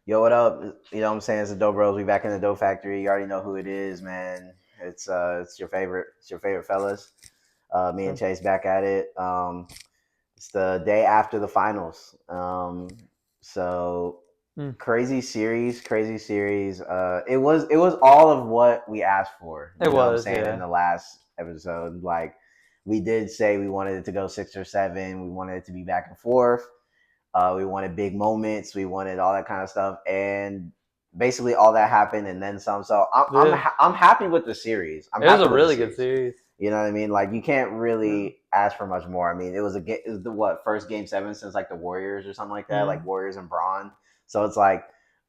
Yo, what up? You know what I'm saying? It's the Dope Bros. We back in the Dope Factory. You already know who it is, man. It's your favorite fellas. Me and Chase back at it. It's the day after the finals. So Mm. crazy series. It was all of what we asked for. It You know what I'm was, saying in yeah. the last episode. Like we did say we wanted it to go 6 or 7. We wanted it to be back and forth. We wanted big moments. We wanted all that kind of stuff, and basically all that happened, and then some. So Yeah. I'm happy with the series. I'm It was happy a with the really good series. series. You know what I mean? Like you can't Yeah. really ask for much more. I mean, it was the what first game 7 since like the Warriors or something like that, like Mm. Warriors and Braun. So it's like,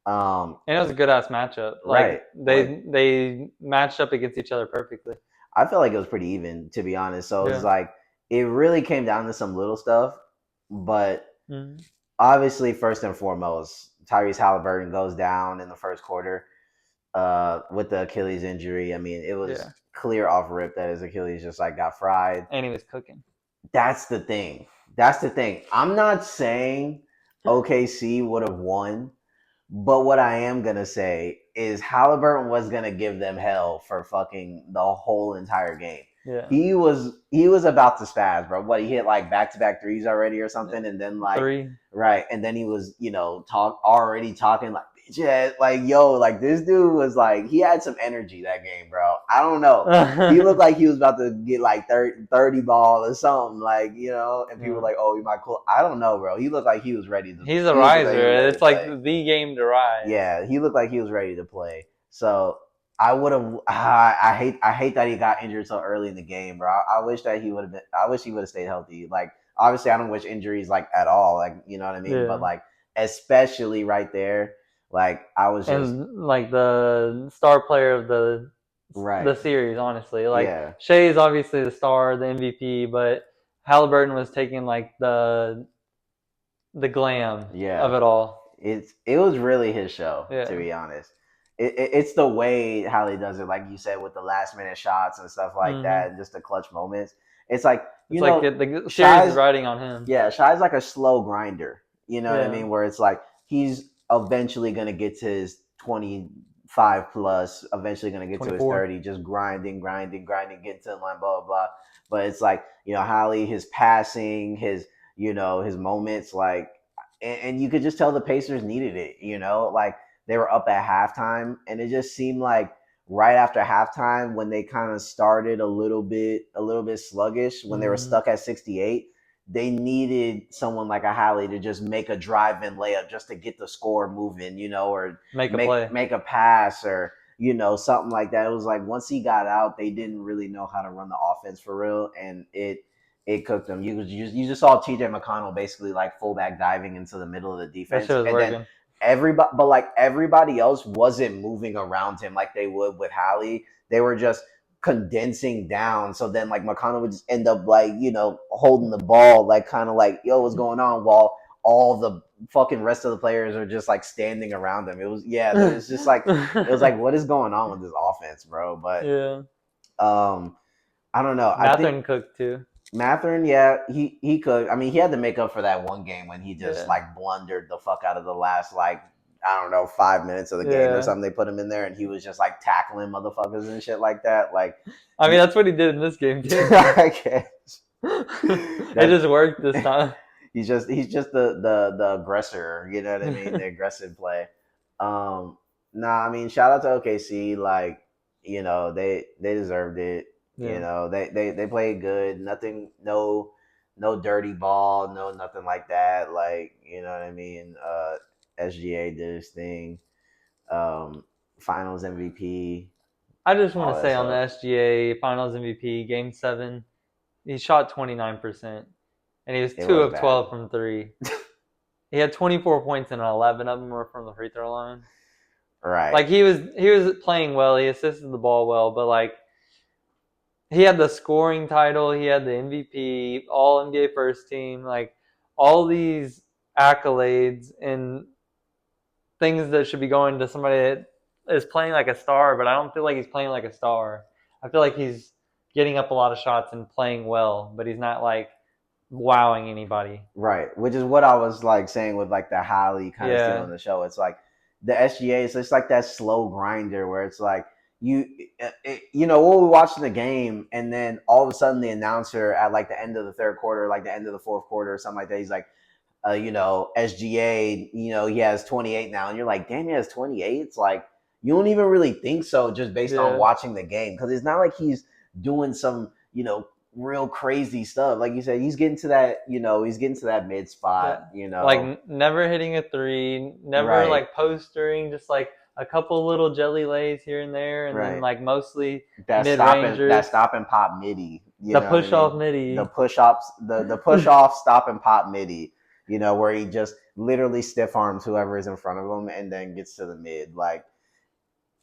And it was a good ass matchup. Like right, like they matched up against each other perfectly. I feel like it was pretty even to be honest. So it's Yeah. like it really came down to some little stuff, but Mm. obviously, first and foremost, Tyrese Halliburton goes down in the first quarter with the Achilles injury. I mean, it was Yeah. clear off rip that his Achilles just like got fried. And he was cooking. That's the thing. That's the thing. I'm not saying OKC would have won, but what I am gonna say is Halliburton was gonna give them hell for fucking the whole entire game. Yeah. He was about to spaz, bro. What he hit like back to back threes already or something, and then like Three. right, and then he was already talking like yeah, like yo, like this dude was like he had some energy that game, bro. I don't know. He looked like he was about to get like 30 ball or something, like and people were Yeah. like, "Oh, he might cool." I don't know, bro. He looked like he was ready to. He's a He looked like he was riser. ready to It's like play. the game to rise. Yeah, he looked like he was ready to play. So I would have. I hate that he got injured so early in the game, bro. I wish that he would have been. I wish he would have stayed healthy. Like obviously, I don't wish injuries like at all. Like you know what I mean. But Yeah. like especially right there, like I was just And like the star player of the right. series, honestly. Like Yeah, Shea is obviously the star, the MVP, but Halliburton was taking like the glam yeah. of it all. It was really his show, to Yeah. be honest. It's the way how he does it, like you said, with the last minute shots and stuff like Hmm. that, and just the clutch moments. It's like It's like the series is Shy's riding on him. yeah, Shy's like a slow grinder. You know what I Yeah. mean? Where it's like he's eventually gonna get to his 25 plus, eventually gonna get to his 24. 30, just grinding, getting to the line, blah blah blah. But it's like Hallie, his passing, his moments, like and you could just tell the Pacers needed it. Like they were up at halftime, and it just seemed like right after halftime when they kind of started a little bit sluggish when they were Hmm. stuck at 68. They needed someone like a Halley to just make a drive-in layup just to get the score moving, or Make a make play. make a pass or something like that. It was like once he got out, they didn't really know how to run the offense for real, and it cooked them. You just saw T.J. McConnell basically like fullback diving into the middle of the That defense, shit was and then working. everybody else wasn't moving around him like they would with Hallie. They were just condensing down. So then like McConnell would just end up like holding the ball, like kind of like yo, what's going on? While all the fucking rest of the players are just like standing around him. It was it was just like it was like what is going on with this offense, bro? But Yeah. um, I don't know. I think Matherin cooked too. Matherin, yeah, he could. I mean, he had to make up for that one game when he just Yeah. like blundered the fuck out of the last like I don't know 5 minutes of the game or Yeah. something. They put him in there and he was just like tackling motherfuckers and shit like that. Like, I mean, that's what he did in this game too. I guess It that just worked this time. he's just the aggressor. You know what I mean? The aggressive play. Um, nah, I mean, shout out to OKC. Like, they deserved it. Yeah. They played good. Nothing, no dirty ball, no nothing like that. Like, you know what I mean? SGA did his thing. Um, Finals MVP, I just want all to that say on the stuff. SGA Finals MVP Game 7, he shot 29%, and he was It 2 was of bad. 12 from 3. He had 24 points, and 11 of them were from the free throw line. Right. Like he was playing well. He assisted the ball well, but like he had the scoring title, he had the MVP, All NBA First Team, like all these accolades and things that should be going to somebody that is playing like a star. But I don't feel like he's playing like a star. I feel like he's getting up a lot of shots and playing well, but he's not like wowing anybody. Right, which is what I was like saying with like the Holly kind of Yeah, stealing the show. It's like the SGA is it's like that slow grinder where it's like you we'll be watching the game and then all of a sudden the announcer at like the end of the third quarter, like the end of the fourth quarter or something like that, he's like, SGA, he has 28 now, and you're like, damn, he has 28. It's like you don't even really think so just based on Yeah, watching the game because it's not like he's doing some, real crazy stuff. Like you said, he's getting to that mid yeah. spot. Like never hitting a three, never Right, like postering, just like a couple little jelly lays here and there, and then right. like mostly That mid stop and that rangers. stop and pop midi. You The know what I push off mean? The midi. push ups, the push off, stop and pop midi. Where he just literally stiff arms whoever is in front of him and then gets to the mid. Like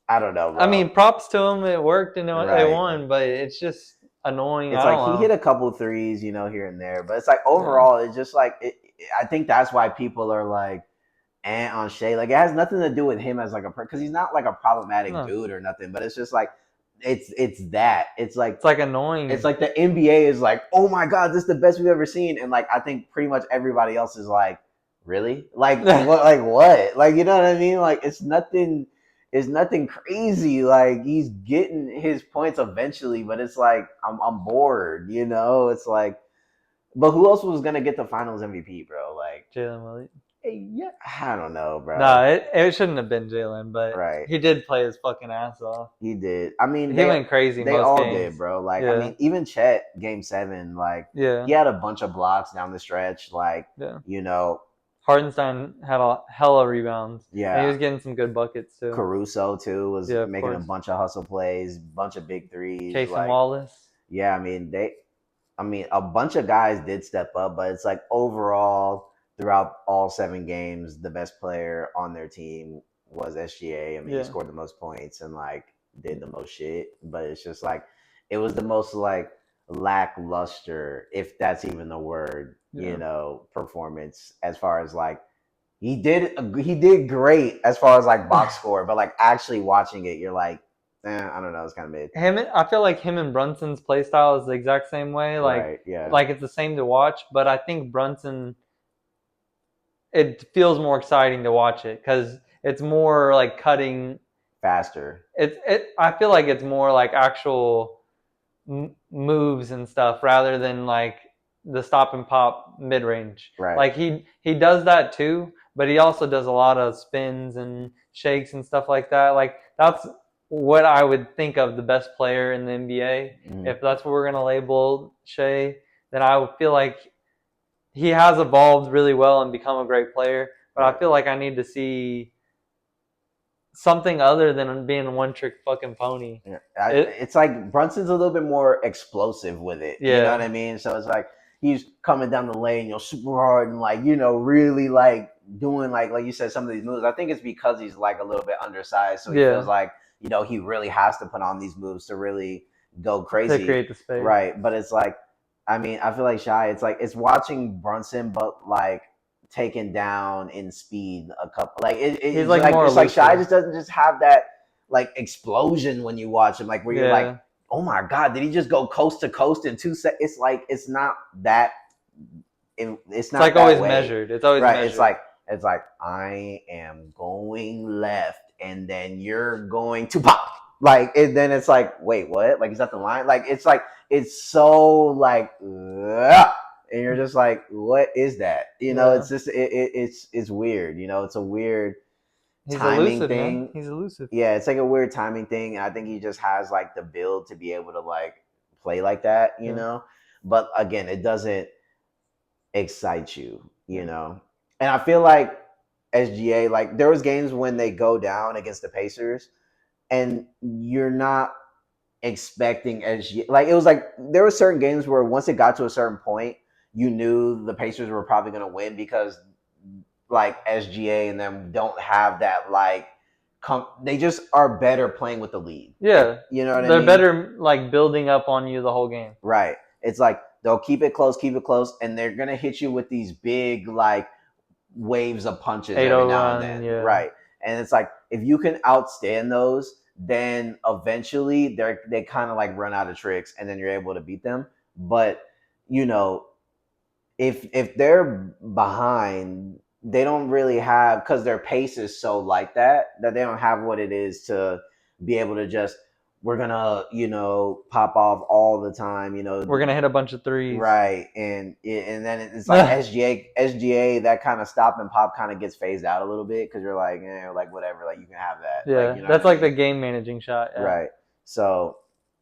I don't know, I bro. mean, props to him. It worked and they Right. won, but it's just annoying. It's I like don't he hit know. a couple threes, here and there, but it's like Yeah. overall, it's just like I think that's why people are like, on Shea. Like it has nothing to do with him as like a because he's not like a problematic No. dude or nothing, but it's just like it's that It's like it's annoying. like the NBA is like, oh my god, this is the best we've ever seen, and like I think pretty much everybody else is like, really, like what, like you know what I mean? Like it's nothing crazy. Like he's getting his points eventually, but it's like I'm bored. It's like, but who else was gonna get the Finals MVP, bro? Like, Jalen Williams. yeah, I don't know, No, bro. it shouldn't have been Jalen, but Right. he did play his fucking ass off. He did. I mean, He went crazy they most all did, games. bro. Like, I Yeah, mean, even Chet, game 7, like yeah, he had a bunch of blocks down the stretch. Like, yeah. you know, Hardenstein had a hella rebounds, and he yeah. was getting some good buckets too. Caruso too was Yeah, of making a course. bunch of hustle plays, bunch of big threes. Casey Like, Wallace. yeah, I mean, a bunch of guys did step up, but it's like overall, throughout all 7 games, the best player on their team was SGA. I mean, he Yeah, scored the most points and like did the most shit, but it's just like it was the most like lackluster, if that's even the word, yeah. performance as far as like he did great as far as like box score, but like actually watching it, you're like, I don't know, it's kind of mid. I feel like him and Brunson's play style is the exact same way. Right? Yeah. Like it's the same to watch, but I think Brunson, it feels more exciting to watch it because it's more like cutting. Faster. I feel like it's more like actual moves and stuff rather than like the stop and pop mid range. Right. Like he does that too, but he also does a lot of spins and shakes and stuff like that. Like that's what I would think of the best player in the NBA. Mhm. If that's what we're gonna label Shea, then I would feel like he has evolved really well and become a great player. But I Right. feel like I need to see something other than being a one trick fucking pony. Yeah. It It's like Brunson's a little bit more explosive with it. You know what yeah. I mean? So it's like he's coming down the lane, super hard and like, really like doing like you said, some of these moves. I think it's because he's like a little bit undersized. So he feels Yeah, like, he really has to put on these moves to really go to crazy. create the space. Right. But it's like, I mean, I feel like Shy, it's like it's watching Brunson, but like taken down in speed a couple like He's it's like like more it's like Shy elusive. just doesn't just have that like explosion when you watch him, like where you're like, Yeah, oh my god, did he just go coast to coast in 2 seconds? It's like it's it's not like that always way, measured. It's always right? It's measured. like I am going left, and then you're going to pop. Like, and then it's like, wait, what? Like, is that the line? Like, it's like it's so like, and you're just like, what is that? Yeah, It's just it's weird. It's a weird he's timing elusive, man. thing. He's elusive. Yeah, it's like a weird timing thing. And I think he just has like the build to be able to like play like that, Yeah, But again, it doesn't excite you, yeah, And I feel like SGA, like there was games when they go down against the Pacers, and you're not expecting SGA. Like it was like there were certain games where once it got to a certain point, you knew the Pacers were probably going to win because like SGA and them don't have that like they just are better playing with the lead. yeah. You know what I They're mean? better like building up on you the whole game. Right. It's like they'll keep it close, and they're gonna hit you with these big like waves of punches every 8-0 now and run. then. Yeah, Right. And it's like if you can outstand those, then eventually they kind of like run out of tricks, and then you're able to beat them. But you know, if they're behind they don't really have, because their pace is so like that they don't have what it is to be able to just, we're gonna, pop off all the time, We're gonna hit a bunch of threes. right. And then it's like SGA, that kind of stop and pop kind of gets phased out a little bit, because you're like, like whatever, like you can have that, like, Yeah, you know what that's I like mean? the game managing shot. Yeah. Right. So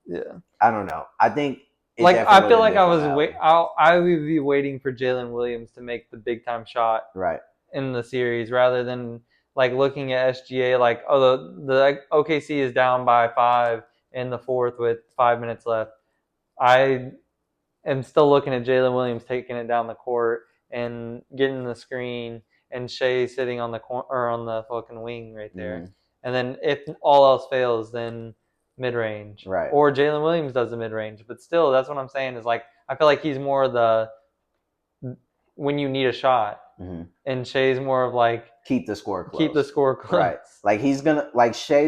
Yeah. I don't know. I think it Like definitely I would feel have been like I different was with wait. Hallie. I would be waiting for Jalen Williams to make the big time shot Right. in the series rather than like looking at SGA like, oh, the OKC is down by 5 in the fourth with 5 minutes left. I am still looking at Jalen Williams taking it down the court and getting the screen, and Shea sitting on the or on the fucking wing right there. Hmm. And then if all else fails, then mid range Right. or Jalen Williams does the mid range. But still, that's what I'm saying is like I feel like he's more the when you need a shot, Hmm. and Shea's more of like Keep the score keep the close. score close. Right. Like Shea's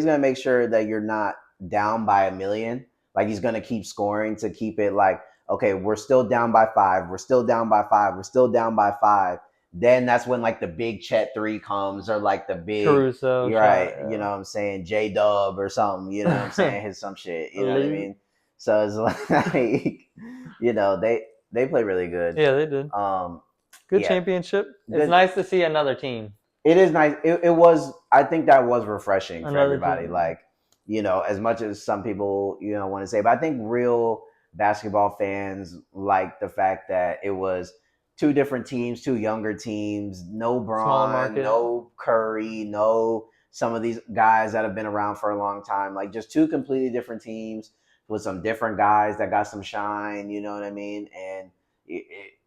gonna make sure that you're not down by 1 million. Like he's gonna keep scoring to keep it like, okay, we're still down by 5. We're still down by 5. We're still down by 5. Then that's when like the big Chet three comes, or like the big, Caruso you're shot. right, you know what I'm saying, J Dub or something, you know what I'm Yeah. saying, hit some shit, you know what I Elite. mean? So it's like, they play really good. Yeah, they did. Um, Good yeah, championship. It's good. nice to see another team. It is nice. It was. I think that was refreshing for Another everybody. team. Like, as much as some people, want to say, but I think real basketball fans like the fact that it was two different teams, two younger teams, no Smaller Braun, market. no Curry, no some of these guys that have been around for a long time. Like, just two completely different teams with some different guys that got some shine. You know what I mean? And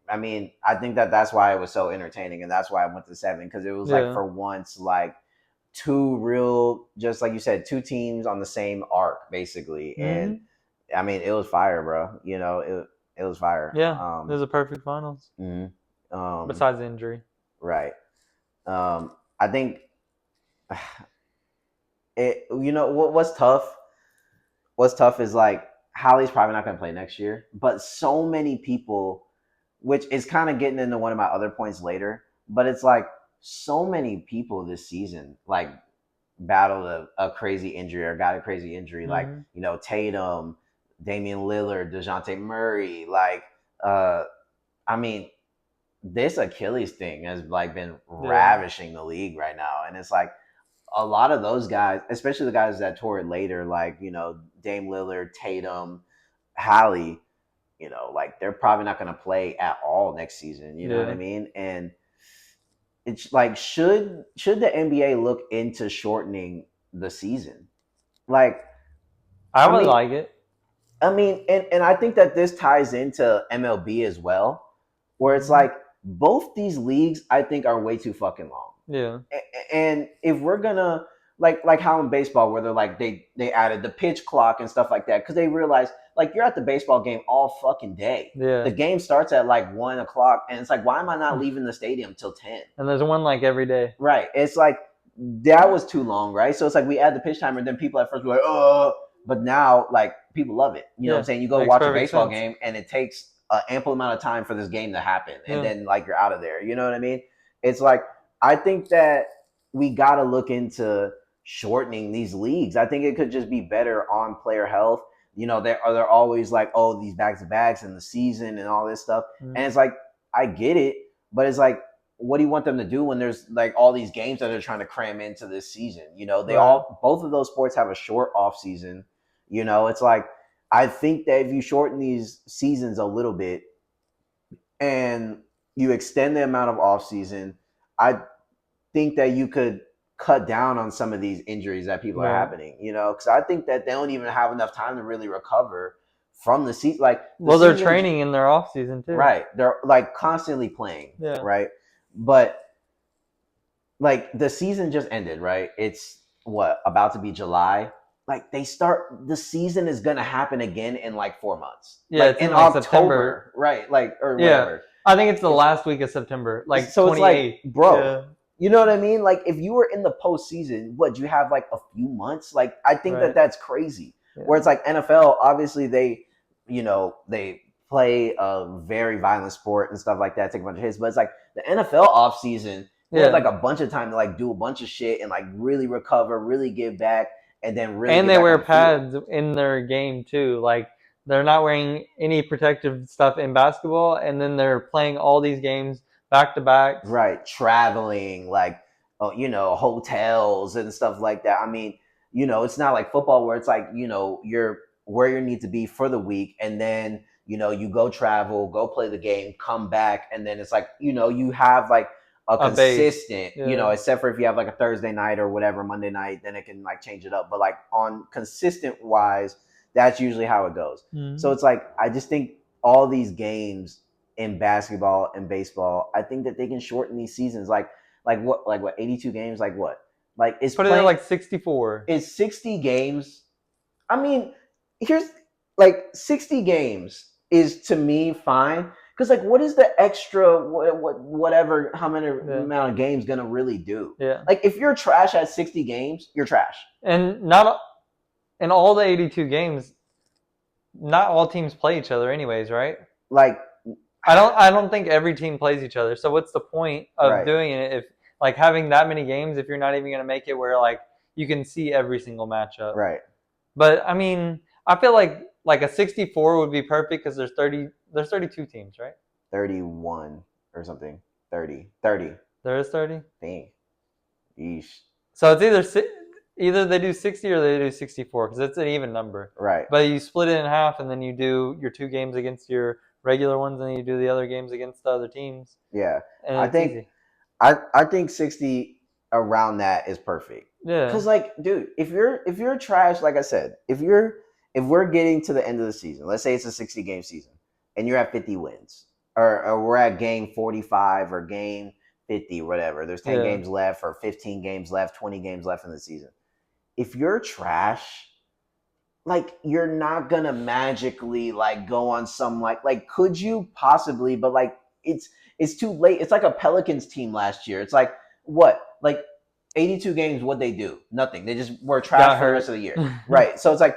I mean, I think that's why it was so entertaining, and that's why I went to 7, because it was like, Yeah. for once, like two real, just like you said, two teams on the same arc basically, and Mm-hmm. I mean, it was fire, bro. It was fire. Yeah. It was a perfect finals. Mhm. um, Besides the injury. right. I think it. What's tough. What's tough is like Hallie's probably not going to play next year, but so many people, which is kind of getting into one of my other points later, but it's like so many people this season like battled a crazy injury or got a crazy injury, like, Mm-hmm. Tatum, Damian Lillard, DeJounte Murray, like, uh, I mean, this Achilles thing has like been Yeah. ravishing the league right now, and it's like a lot of those guys, especially the guys that tore it later, like, Dame Lillard, Tatum, Hallie, like they're probably not going to play at all next season. You know what I Yeah. mean? And it's like, should the NBA look into shortening the season? Like, I I would mean, like it. and I think that this ties into MLB as well, where it's Mm-hmm. like both these leagues I think are way too fucking long. Yeah. And if we're gonna, like how in baseball, where they're like, they added the pitch clock and stuff like that, because they realized, like, you're at the baseball game all fucking day. The Yeah. game starts at like 1 o'clock, and it's like, why am I not leaving the stadium till 10? And there's one like every day. Right. It's like that was too long, right? So it's like we add the pitch timer, and then people at first were like, oh, but now like people love it. You know what I'm Yeah. saying? You go Makes watch a perfect baseball sense. game, and it takes an ample amount of time for this game to happen, and Yeah. then like you're out of there. You know what I mean? It's like, I think that we got to look into shortening these leagues. I think it could just be better on player health. They're always like, oh, these back to backs in the season and all this stuff, Mm-hmm. and it's like, I get it, but it's like, what do you want them to do when there's like all these games that they're trying to cram into this season? They Right. all both of those sports have a short off season. It's like, I think that if you shorten these seasons a little bit and you extend the amount of off season, I think that you could cut down on some of these injuries that people are Right. happening. Because I think that they don't even have enough time to really recover from the season. Like, the Well, they're season, training in their off season too. right? They're like constantly playing, Yeah. right? But like, the season just ended, right? It's what, about to be July. Like, the season is gonna happen again in like 4 months. Yeah, Like it's in in like October, September. right? Like, or Yeah. whatever. I think it's the It's last week of September, like so it's like, 28th. bro, Yeah. you know what I mean? Like, if you were in the postseason, what, you have like a few months? Like, I think that Right. that's crazy. Yeah. Where it's like NFL, obviously they play a very violent sport and stuff like that, take a bunch of hits, but it's like the NFL offseason They had like Yeah. a bunch of time to like do a bunch of shit and like really recover, really give back, and then really And get they back wear on the field. pads in their game too. Like they're not wearing any protective stuff in basketball, and then they're playing all these games back to backs. Right, traveling, like, hotels and stuff like that. I mean, it's not like football where it's like, you're where you need to be for the week, and then you go travel, go play the game, come back, and then it's like, you have like a A base. consistent, Yeah. except for if you have like a Thursday night or whatever, Monday night, then it can like change it up. But like on consistent wise, that's usually how it goes. So Mm-hmm. it's like I just think all these games in basketball and baseball, I think that they can shorten these seasons. Like what 82 games? Like what? Like is Put it at playing like 64. is 60 games. I mean, here's like 60 games is to me fine because like what is the extra whatever how many Yeah. amount of games gonna really do? Yeah. Like if you're trash at 60 games, you're trash. And not in all the 82 games, not all teams play each other anyways, right? Like I don't think every team plays each other. So what's the point of right, doing it if like having that many games if you're not even going to make it where like you can see every single matchup? right. But I mean, I feel like a 64 would be perfect because there's 32 teams, right? 31 or something. 30. There is 30. Dang. Yeesh. So it's either they do 60 or they do 64 because it's an even number. Right. But you split it in half and then you do your 2 games against your regular ones and then you do the other games against the other teams Yeah. and I it's think easy. I think 60 around that is perfect. Yeah. Cuz like dude, if you're trash like I said, if we're getting to the end of the season, let's say it's a 60 game season and you're at 50 wins or we're at game 45 or game 50 whatever. There's 10 Yeah. games left or 15 games left, 20 games left in the season. If you're trash, like you're not gonna magically like go on some like could you possibly, but like it's too late. It's like a Pelicans team last year. It's like what, like 82 games, what they do? Nothing. They just were trash Got for the rest hurt. of the year. Right. So it's like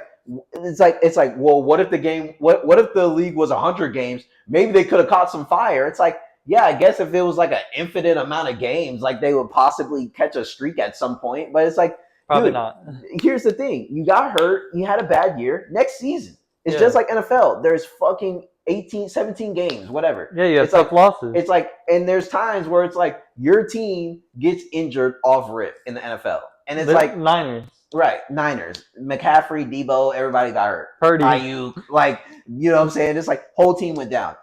well, what if the game what if the league was 100 games? Maybe they could have caught some fire. It's like, yeah, I guess if it was like an infinite amount of games, like they would possibly catch a streak at some point. But it's like, Probably dude, not. here's the thing: you got hurt, you had a bad year. Next season, it's just Yeah. like NFL. There's fucking 18, 17 games, whatever. Yeah, you have It's like tough losses. and there's times where it's like your team gets injured off rip in the NFL, and it's The like Niners. right, Niners, McCaffrey, Debo, everybody got hurt. Purdy. Ayuk, like you know what I'm saying? It's like whole team went down.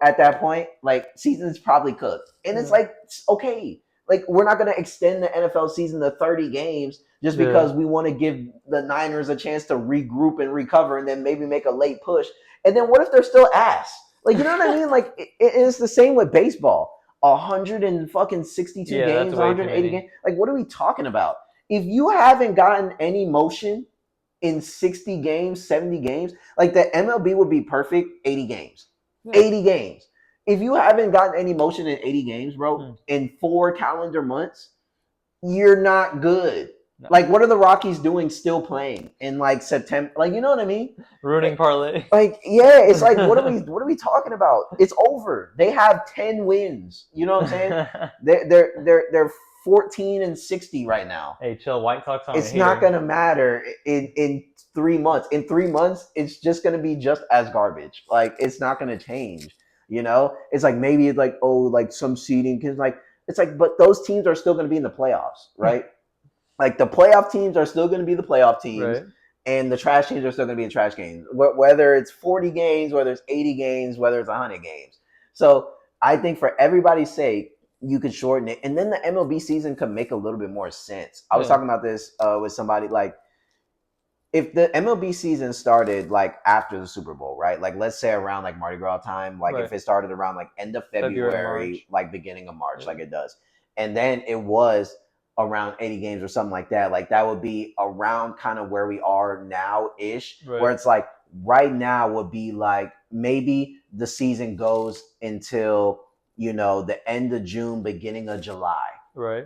At that point, like season's probably cooked, and it's Yeah. like it's okay. Like we're not gonna extend the NFL season to 30 games just Yeah. because we want to give the Niners a chance to regroup and recover, and then maybe make a late push. And then what if they're still ass? Like you know what I mean? Like it's the same with baseball. 162 Yeah, that's games, way too 180 many. games. Like what are we talking about? If you haven't gotten any motion in 60 games, 70 games, like the MLB would be perfect 80 games. Yeah. 80 games. If you haven't gotten any motion in 80 games, bro, Hmm. in 4 calendar months, you're not good. No. Like, what are the Rockies doing still playing in like September? Like, you know what I mean? Ruining parlay. Like, yeah, it's like, what are we talking about? It's over. They have 10 wins. You know what I'm saying? They're 14-60 right now. Hey, chill. White Sox aren't It's not here. gonna matter in 3 months. In 3 months, it's just gonna be just as garbage. Like it's not gonna change. It's like maybe it's like, oh, like some seeding because like it's like, but those teams are still gonna be in the playoffs, right? Like the playoff teams are still gonna be the playoff teams, Right. and the trash teams are still gonna be in trash games. Whether it's 40 games, whether it's 80 games, whether it's 100 games. So I think for everybody's sake, you could shorten it, and then the MLB season could make a little bit more sense. I was Yeah. talking about this with somebody, like if the MLB season started like after the Super Bowl, right? Like let's say around like Mardi Gras time, like if Right. it started around like end of February, February, March. like beginning of March, Yeah. like it does, and then it was around 80 games or something like that. Like that would be around kind of where we are now ish, where Right. it's like right now would be like maybe the season goes until the end of June, beginning of July. Right.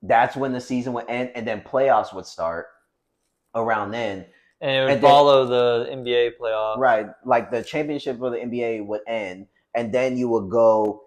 That's when the season would end, and then playoffs would start around then. And it would And then follow the NBA playoffs. right, like the championship of the NBA would end, and then you would go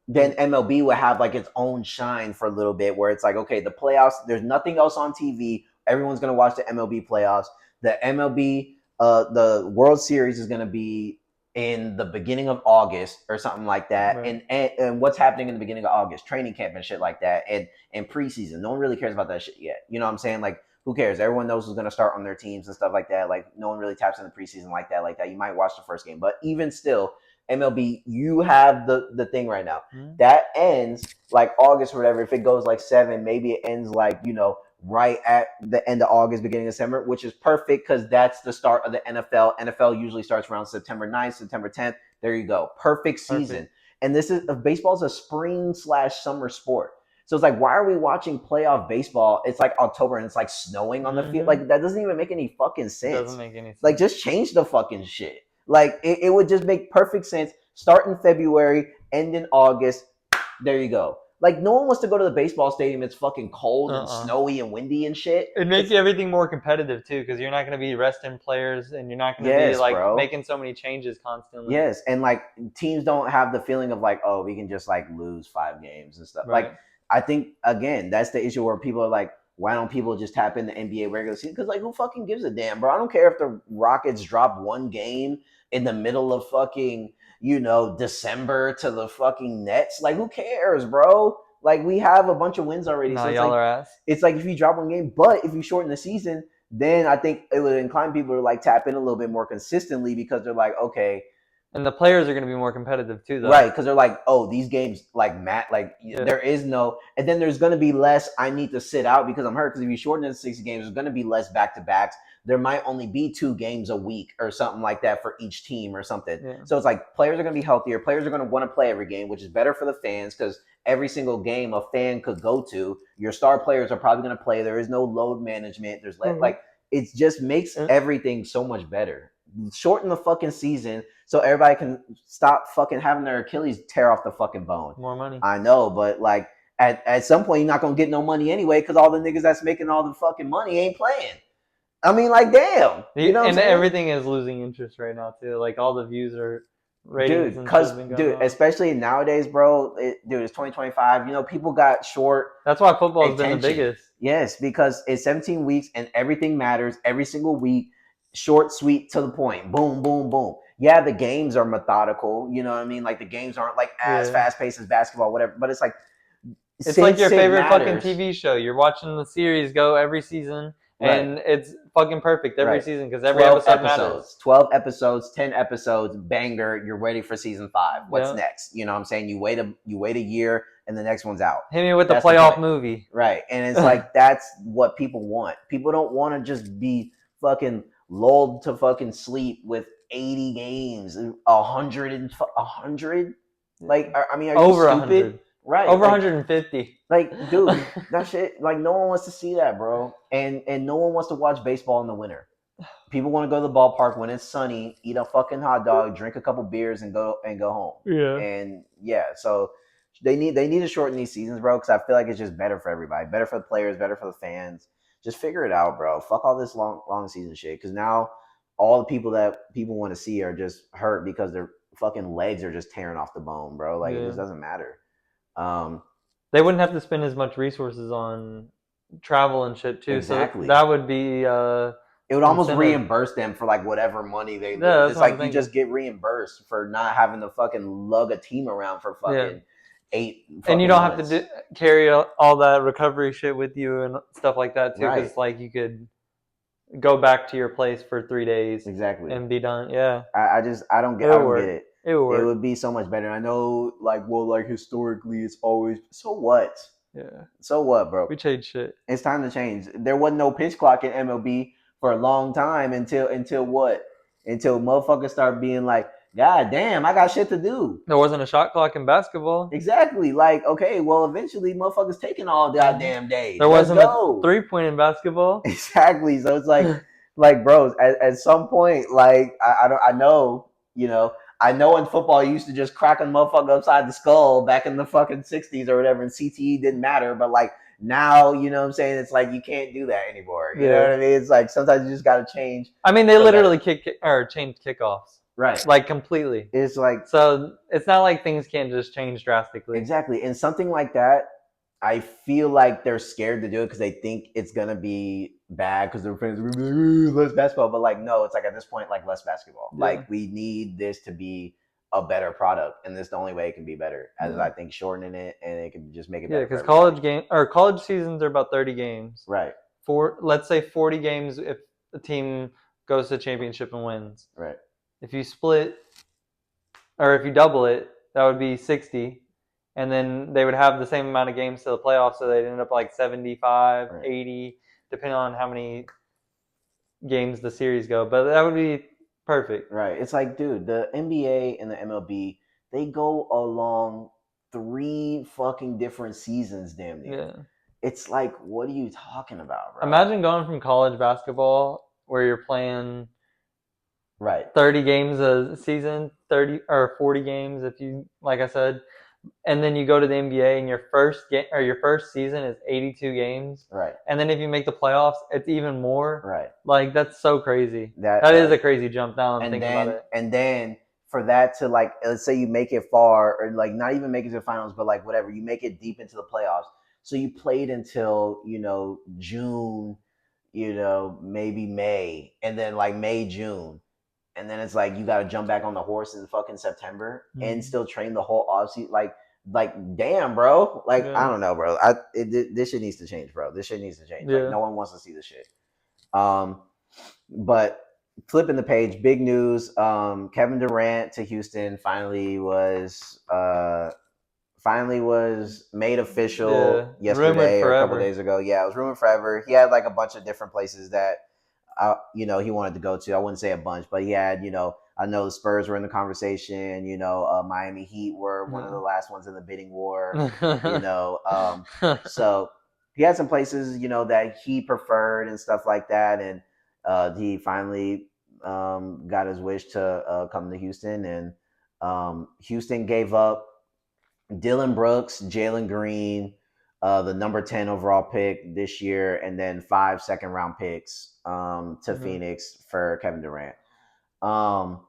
then MLB would have like its own shine for a little bit where it's like, okay, the playoffs, there's nothing else on TV. Everyone's going to watch the MLB playoffs. The MLB, the World Series is going to be in the beginning of August or something like that. Right. And what's happening in the beginning of August? Training camp and shit like that. And preseason. No one really cares about that shit yet. You know what I'm saying? Like, who cares? Everyone knows who's going to start on their teams and stuff like that. Like, no one really taps in the preseason like that. Like that. You might watch the first game, but even still, MLB, you have the thing right now. Mm-hmm. That ends like August or whatever. If it goes like 7, maybe it ends like, right at the end of August, beginning of September, which is perfect because that's the start of the NFL. NFL usually starts around September 9th, September 10th. There you go. Perfect season. Perfect. And this is baseball's a spring/summer sport. So it's like, why are we watching playoff baseball? It's like October and it's like snowing on the field. Like, that doesn't even make any fucking It doesn't sense. make any sense. Like, just change the fucking shit. Like, it would just make perfect sense. Start in February, end in August. There you go. Like, no one wants to go to the baseball stadium. It's fucking cold and snowy and windy and shit. It makes everything more competitive too, because you're not going to be resting players, and you're not going to be Yes, like bro. making so many changes constantly. Yes, and like teams don't have the feeling of like, oh, we can just like lose 5 games and stuff. Right. Like, I think again, that's the issue where people are like, why don't people just tap in the NBA regular season? Because like, who fucking gives a damn, bro? I don't care if the Rockets drop one game in the middle of fucking, December to the fucking Nets. Like, who cares, bro? Like, we have a bunch of wins already. No, So it's y'all like, are ass. it's like if you drop one game, but if you shorten the season, then I think it would incline people to like tap in a little bit more consistently because they're like, okay. And the players are going to be more competitive too, though. Right, because they're like, oh, these games, like, there is no, and then there's going to be less, I need to sit out because I'm hurt, because if you shorten it to 6 games, there's going to be less back-to-backs. There might only be 2 games a week or something like that for each team or something. Yeah. So it's like, players are going to be healthier. Players are going to want to play every game, which is better for the fans because every single game a fan could go to, your star players are probably going to play. There is no load management. There's like, it just makes everything so much better. Shorten the fucking season so everybody can stop fucking having their Achilles tear off the fucking bone. More money. I know, but like at some point you're not gonna get no money anyway because all the niggas that's making all the fucking money ain't playing. I mean, like, damn. You know what I'm saying? Everything is losing interest right now too. Like, all the views are ratings. Dude, especially nowadays, bro. Dude, it's 2025. People got short. That's why football has been the biggest. Yes, because it's 17 weeks and everything matters every single week. Short, sweet, to the point. Boom, boom, boom. Yeah, the games are methodical. You know what I mean? Like, the games aren't like as fast paced as basketball, whatever. But it's like, it's like your favorite fucking TV show. You're watching the series go every season, and it's fucking perfect every season because every episode matters. 12 episodes, 10 episodes, banger. You're ready for season 5. What's next? You know what I'm saying? You wait a year, and the next one's out. Hit me with the playoff movie. Right. And it's like, that's what people want. People don't want to just be fucking lulled to fucking sleep with 80 games, 100. Like, I mean, are you stupid? 100. Right. Over 150. Like, dude, that shit, like, no one wants to see that, bro. And no one wants to watch baseball in the winter. People want to go to the ballpark when it's sunny, eat a fucking hot dog, drink a couple beers, and go home. Yeah. And so they need to shorten these seasons, bro, because I feel like it's just better for everybody, better for the players, better for the fans. Just figure it out, bro. Fuck all this long season shit, because now all the people that people want to see are just hurt because their fucking legs are just tearing off the bone, bro. Like, it just doesn't matter. They wouldn't have to spend as much resources on travel and shit too. Exactly. So that would be it would almost reimburse them for like whatever money they lose. It's like you just get reimbursed for not having to fucking lug a team around for fucking 8 and you don't months. have to carry all that recovery shit with you and stuff like that too, because like you could go back to your place for 3 days and be done. I don't get it. It would be so much better. I know, like, well, like, historically it's always, so what? So what, bro? We change shit. It's time to change. There wasn't no pitch clock in MLB for a long time until what? Until motherfuckers start being like, God damn, I got shit to do. There wasn't a shot clock in basketball. Exactly. Like, okay, well, eventually motherfuckers taking all goddamn days. There wasn't a 3-point in basketball. Exactly. So it's like, bros, at some point, like, I know, I know in football you used to just crack a motherfucker upside the skull back in the fucking 60s or whatever, and CTE didn't matter, but like, now, you know what I'm saying? It's like, you can't do that anymore. You know what I mean? It's like, sometimes you just got to change. I mean, they literally changed kickoffs. Right. like completely. It's like So it's not like things can't just change drastically. exactly, and something like that. I feel like they're scared to do it because they think it's gonna be bad because their fans are gonna be like, "Ooh, less basketball." But like, no, it's like at this point, like less basketball. Yeah, Like we need this to be a better product, and this is the only way it can be better. As yeah, I think shortening it and it can just make it yeah. better for Because everybody. college seasons are about 30 games. Right. For let's say 40 games if the team goes to championship and wins. Right. If you split or if you double it, that would be 60. And then they would have the same amount of games to the playoffs, so they'd end up like 75, Right. 80, depending on how many games the series go. But that would be perfect. Right. It's like, dude, the NBA and the MLB, they go along three fucking different seasons, damn near. Yeah. It's like, what are you talking about, bro? Imagine going from college basketball where you're playing Right. 30 games a season, 30 or 40 games if you like I said, and then you go to the NBA and your first game or your first season is 82 games. Right. And then if you make the playoffs, it's even more. Right. Like that's so crazy. That That is a like crazy jump now I'm and thinking about then it. and then for that to like let's say you make it far or like not even make it to the finals, but like whatever, you make it deep into the playoffs. So you played until, June, maybe May, and then like May, June. And then it's like you got to jump back on the horse in fucking September and Mm. still train the whole offseason. Like, damn, bro. Like, I Yeah. don't know, bro. This shit needs to change, bro. This shit needs to change. Like, Yeah. no one wants to see this shit. Um, but flipping the page, big news. Kevin Durant to Houston finally was made Yeah. official Rumored yesterday or a couple forever. days ago. Yeah, it was rumored forever. He had like a bunch of different places that he wanted to go to. I wouldn't say a bunch, but he had, I know the Spurs were in the conversation. Miami Heat were one of the last ones in the bidding war. You Yeah. know, so he had some places, that he preferred and stuff like that, and he finally got his wish to come to Houston, and Houston gave up Dylan Brooks, Jalen Green, the number 10 overall pick this year, and then 5 second-round picks to Mhm. Phoenix for Kevin Durant. Um,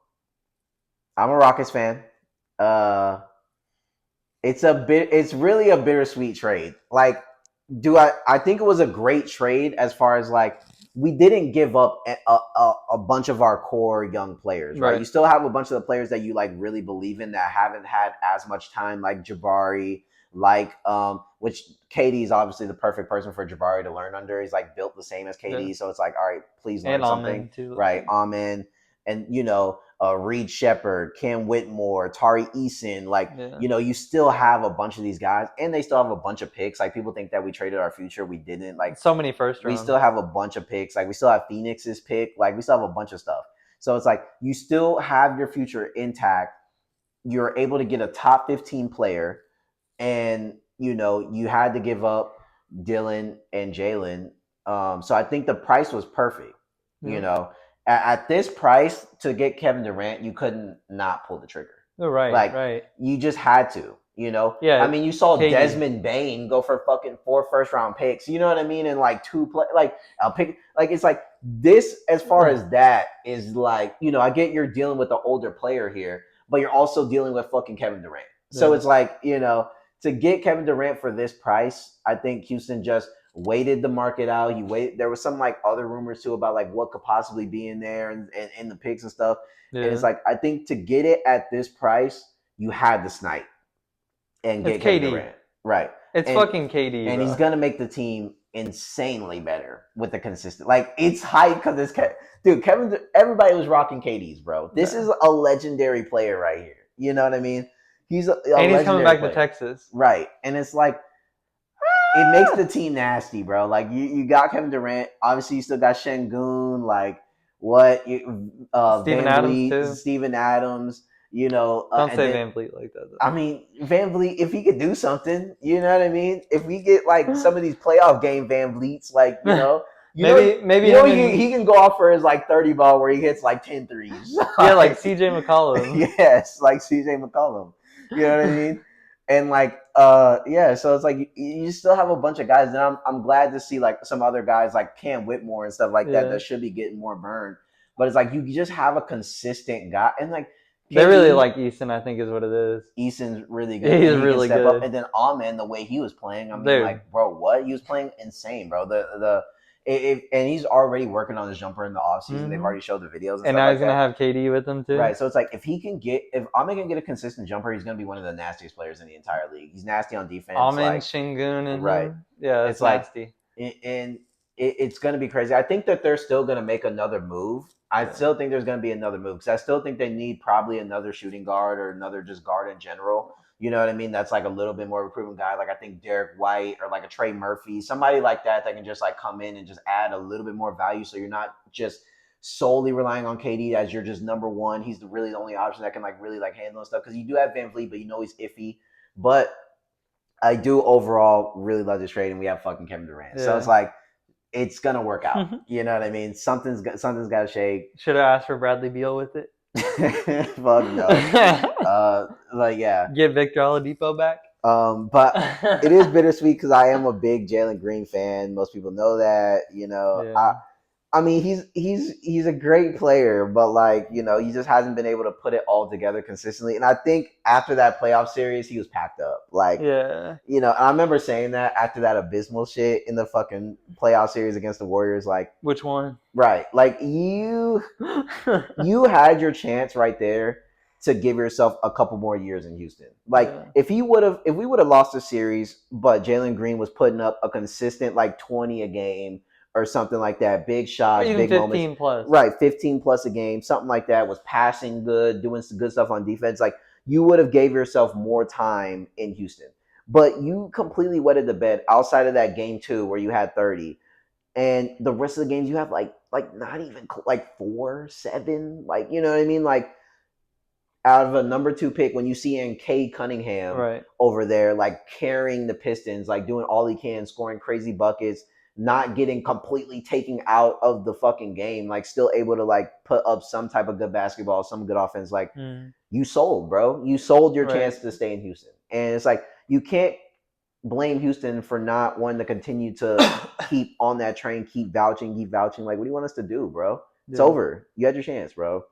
I'm a Rockets fan. Uh, it's really a bittersweet trade. Like, I think it was a great trade as far as like we didn't give up a bunch of our core young players, right? You Right. still have a bunch of the players that you like really believe in that haven't had as much time, like Jabari, like which KD is obviously the perfect person for Jabari to learn under. He's like built the same as Yeah. KD, so it's like, all right, please learn And something, Amen too. right? Amen, and Reed Shepard, Cam Whitmore, Tari Eason, like Yeah. you still have a bunch of these guys, and they still have a bunch of picks. Like people think that we traded our future, we didn't. Like So many first we rounds. still have a bunch of picks. Like we still have Phoenix's pick. Like we still have a bunch of stuff. So it's like you still have your future intact. You're able to get a top 15 player, and you had to give up Dylan and Jalen. So I think the price was perfect. You Yeah. know, at this price to get Kevin Durant, you couldn't not pull the trigger. Oh, right. Like Right. you just had to. I Yeah. mean, you saw KD. Desmond Bain go for fucking 4 first-round picks. You know what I mean? And like like I'll pick. Like it's like this. As far as that is like, I get you're dealing with the older player here, but you're also dealing with fucking Kevin Durant. So Yeah. it's like, to get Kevin Durant for this price, I think Houston just waited the market out. He waited. There was some like other rumors too about like what could possibly be in there and in the picks and stuff. And it's Yeah. like I think to get it at this price, you had to snipe and It's get Kevin KD. Durant, right? It's And fucking KD, and he's bro. gonna make the team insanely better with the consistent. Like it's hype because dude. Kevin, everybody was rocking KD's, bro. This Yeah. is a legendary player right here. You know what I mean? He's a And he's coming legendary back to player, Texas. right? And it's like it makes the team nasty, bro. Like you got Kevin Durant. Obviously, you still got Shengun. Like what? Steven Van Adams Vliet, too. Steven Adams. Don't And say then Van Vliet like that I mean Van Vliet, if he could do something, you know what I mean. If we get like some of these playoff game Van Vliet's, like though. Maybe him he and can go off for his like 30 ball where he hits like 10 threes. yeah, like Like, CJ McCollum. yes, like CJ McCollum. You know what I mean? And like yeah, so it's like you still have a bunch of guys, and I'm glad to see like some other guys like Cam Whitmore and stuff like that Yeah. that should be getting more burn. but it's like you just have a consistent guy, and like They really KD, like Easton, I think is what it is. Eason's really good, He's and he can really step up. good. And then Amen, the way he was playing, I mean, Dude. like, bro, what he was playing, insane, bro. And he's already working on his jumper in the offseason. They've Mm-hmm. already showed the videos and And stuff now he's like gonna that. have KD with him too. Right. So it's like if Amen can get a consistent jumper, he's gonna be one of the nastiest players in the entire league. He's nasty on defense. Amin, Like, Shingun, and right. him. Yeah, It's that's like, nasty. and it's going to be crazy. I think that they're still going to make another move. I Yeah. still think there's going to be another move because I still think they need probably another shooting guard or another just guard in general. You know what I mean? That's like a little bit more of a proven guy. Like I think Derek White or like a Trey Murphy, somebody like that that can just like come in and just add a little bit more value. So you're not just solely relying on KD as you're just number one. He's really the only option that can like really like handle stuff because you do have Van Vliet, but you know he's iffy. But I do overall really love this trade, and we have fucking Kevin Durant. Yeah. So it's like it's gonna work out. You know what I mean? Something's got to shake. Should have asked for Bradley Beal with it. Fuck no. Like yeah. Get Victor Oladipo back. But it is bittersweet because I am a big Jalen Green fan. Most people know that. You know, Yeah. I mean, he's a great player, but like he just hasn't been able to put it all together consistently. And I think after that playoff series, he was packed up. Like, Yeah. and I remember saying that after that abysmal shit in the fucking playoff series against the Warriors. Like, Which one? right, like you had your chance right there to give yourself a couple more years in Houston. Like Yeah. if we would have lost the series, but Jalen Green was putting up a consistent like 20 a game or something like that, big shots, Even big 15 moments, plus. right? 15 plus a game, something like that. Was passing good, doing some good stuff on defense. Like you would have gave yourself more time in Houston, but you completely wetted the bed outside of that game 2 where you had 30 and the rest of the games you have like not even like 4-7, like you know what I mean, like out of a number 2 pick when you see in Cade Cunningham Right. over there like carrying the Pistons, like doing all he can, scoring crazy buckets, not getting completely taken out of the fucking game, like still able to like put up some type of good basketball, some good offense. Like you sold, bro. You sold your Right. chance to stay in Houston, and it's like you can't blame Houston for not wanting to continue to keep on that train, keep vouching. Like, what do you want us to do, bro? It's Yeah. over. You had your chance, bro.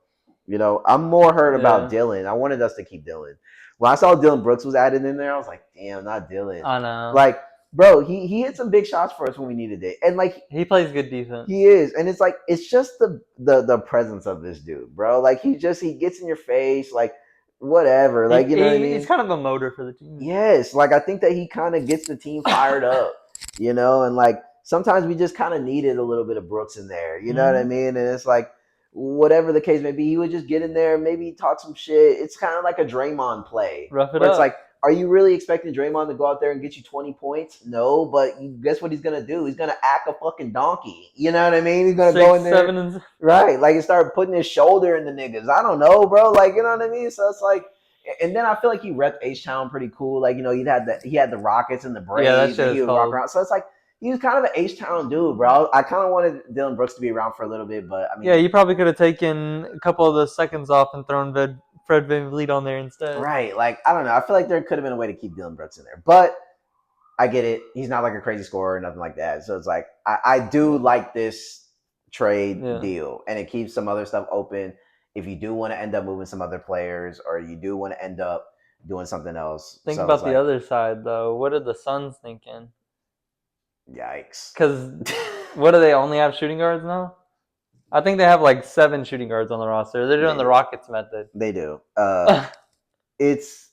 I'm more hurt about Yeah. Dylan. I wanted us to keep Dylan. When I saw Dylan Brooks was added in there, I was like, damn, not Dylan. I know. Like, bro, he hit some big shots for us when we needed it, and like he plays good defense. he is, and it's like it's just the presence of this dude, bro. Like he gets in your face, like whatever, like you know what I mean. He's kind of a motor for the team. Yes, like I think that he kind of gets the team fired up, and like sometimes we just kind of needed a little bit of Brooks in there, you know what I mean? And it's like whatever the case may be, he would just get in there, maybe talk some shit. It's kind of like a Draymond play, Rough it where up. it's like, are you really expecting Draymond to go out there and get you 20 points? No, but guess what he's gonna do? He's gonna act a fucking donkey. You know what I mean? He's gonna go in there, 7 and right? Like he start putting his shoulder in the niggas. I don't know, bro. Like you know what I mean? So it's like. And then I feel like he repped H Town pretty cool. Like he had the Rockets and the Braves, and he would walk around. So it's like he was kind of an H Town dude, bro. I kind of wanted Dylan Brooks to be around for a little bit, but I mean, yeah, you probably could have taken a couple of those seconds off and thrown Fred VanVleet on there instead. Right? Like I don't know. I feel like there could have been a way to keep Dylan Brooks in there, but I get it. He's not like a crazy scorer or nothing like that. So it's like I do like this trade deal, and it keeps some other stuff open. If you do want to end up moving some other players, or you do want to end up doing something else, think about the other side though. What are the Suns thinking? Yikes! Because what do they only have shooting guards now? I think they have like 7 shooting guards on the roster. They're doing the Rockets method. They do. It's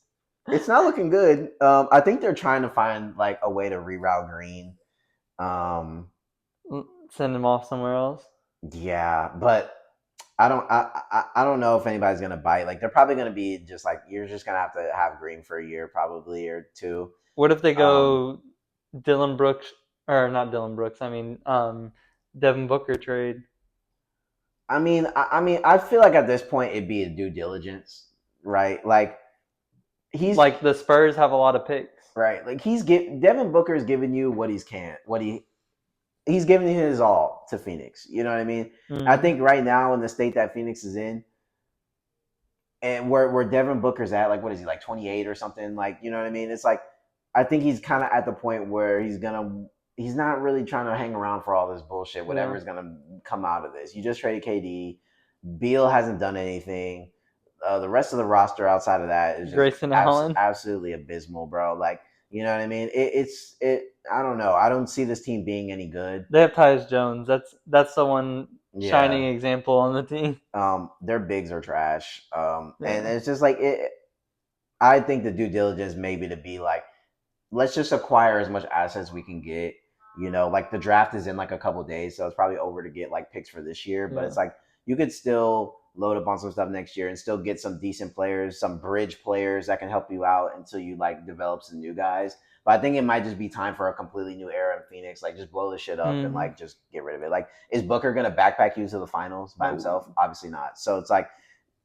not looking good. I think they're trying to find like a way to reroute Green. Send him off somewhere else. Yeah, but I don't know if anybody's gonna bite. Like they're probably gonna be just like you're just gonna have to have Green for a year probably or 2. What if they go Dylan Brooks or not Dylan Brooks? I mean Devin Booker trade. I mean, I feel like at this point it'd be a due diligence, right? Like he's like the Spurs have a lot of picks, right? Like Devin Booker's giving you what he's giving his all to Phoenix. You know what I mean? I think right now in the state that Phoenix is in, and where Devin Booker's at, like what is he, like 28 or something? Like you know what I mean? It's like I think he's kind of at the point where he's not really trying to hang around for all this bullshit. Whatever's gonna come out of this, you just traded KD. Beal hasn't done anything. The rest of the roster outside of that is just Grayson Allen. absolutely abysmal, bro. Like, you know what I mean? It. I don't know. I don't see this team being any good. They have Tyus Jones. That's the one shining Yeah. example on the team. Their bigs are trash. And Yeah. it's just like it. I think the due diligence maybe to be like, let's just acquire as much assets we can get. You know, like the draft is in like a couple days, so it's probably over to get like picks for this year. But Yeah. it's like you could still load up on some stuff next year and still get some decent players, some bridge players that can help you out until you like develop some new guys. But I think it might just be time for a completely new era in Phoenix. Like just blow the shit up and Mm. like just get rid of it. Like is Booker gonna backpack you to the finals by No. himself? Obviously not. So it's like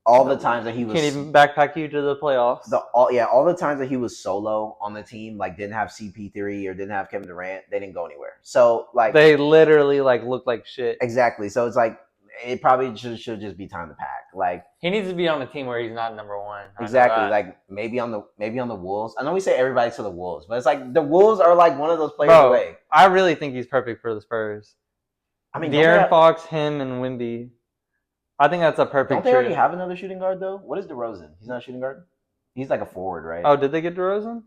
all the No. times that he Can't was even backpack you to the playoffs. all the times that he was solo on the team, like didn't have CP3 or didn't have Kevin Durant, they didn't go anywhere. So like They literally like look like shit. exactly. So it's like it probably should just be time to pack. Like He needs to be on a team where he's not number one. I know exactly. that. Like maybe on the Wolves. I know we say everybody to the Wolves, but it's like the Wolves are like one of those players Bro, away. I really think he's perfect for the Spurs. I mean, De'Aaron Fox, him, and Wimby. I think that's a don't perfect they already trio. have another shooting guard though? What is DeRozan? He's not a shooting guard. He's like a forward, right? Oh, did they get DeRozan?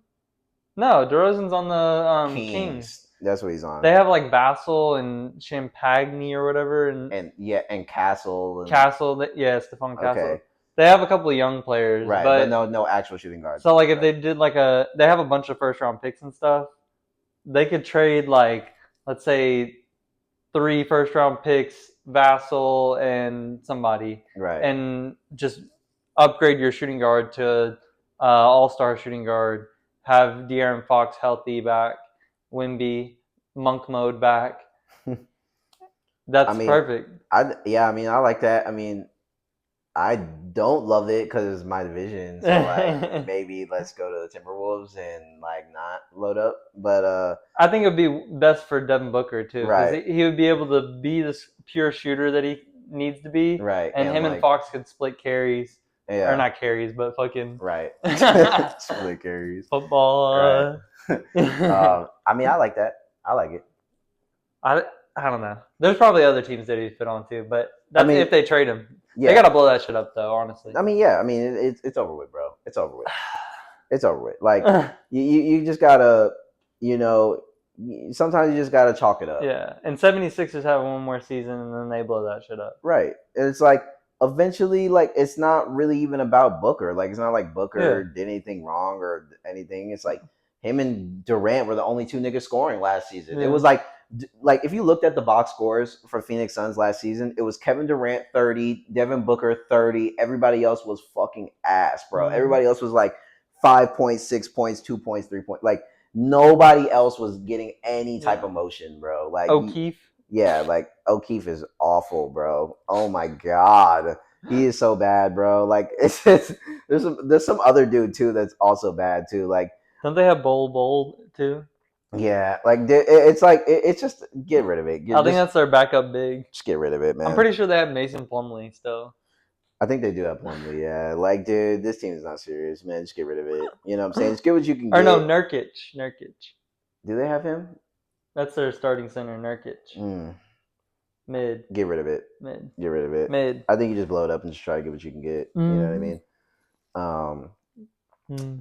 No, DeRozan's on the Kings. Kings. That's what he's on. They have like Vassell and Champagne or whatever, and And yeah, and Castle and Castle. Yeah, Stephon Castle. okay. They have a couple of young players, Right, but but no actual shooting guards. so like if Right. they did like they have a bunch of first round picks and stuff. They could trade like let's say 3 first round picks, Vassell and somebody, Right. and just upgrade your shooting guard to all star shooting guard. Have De'Aaron Fox healthy back, Wimby, monk mode back. I That's mean, perfect. I mean, I like that. I mean, I don't love it because it's my division. So like, maybe let's go to the Timberwolves and like not load up. But I think it would be best for Devin Booker too, because right, he would be able to be this pure shooter that he needs to be, right, and him and like Fox could split carries, or yeah, not carries, but fucking right, split carries, right. football. I mean, I like that. I like it. I I don't know. There's probably other teams that he'd fit on too, but I that's mean, if they trade him. They yeah. gotta blow that shit up though, honestly. I mean, yeah. I mean, it's over with, bro. It's over with. It's over with. Like you just gotta, you know, sometimes you just gotta chalk it up. Yeah, and 76ers have one more season, and then they blow that shit up. Right. And it's like eventually, like it's not really even about Booker. Like it's not like Booker did anything wrong or anything. It's like him and Durant were the only two niggas scoring last season. Yeah. It was like if you looked at the box scores for Phoenix Suns last season, it was Kevin Durant 30, Devin Booker 30. Everybody else was fucking ass, bro. Mhm. Everybody else was like 5 points, 6 points, 2 points, 3 points. Like nobody else was getting any type of motion, bro. Like O'Keefe. yeah, like O'Keefe is awful, bro. Oh my god, he is so bad, bro. Like there's some other dude too that's also bad too. Like Don't they have Bowl too? yeah, like it's just get rid of it. I think that's their backup big. Just get rid of it, man. I'm pretty sure they have Mason Plumlee still. I think they do have Plumlee. Yeah, like dude, this team is not serious, man. Just get rid of it. You know what I'm saying? Just get what you can get. Or no, Nurkic. Do they have him? That's their starting center, Nurkic. Mid. Get rid of it. Mid. Get rid of it. Mid. I think you just blow it up and just try to get what you can get. You know what I mean?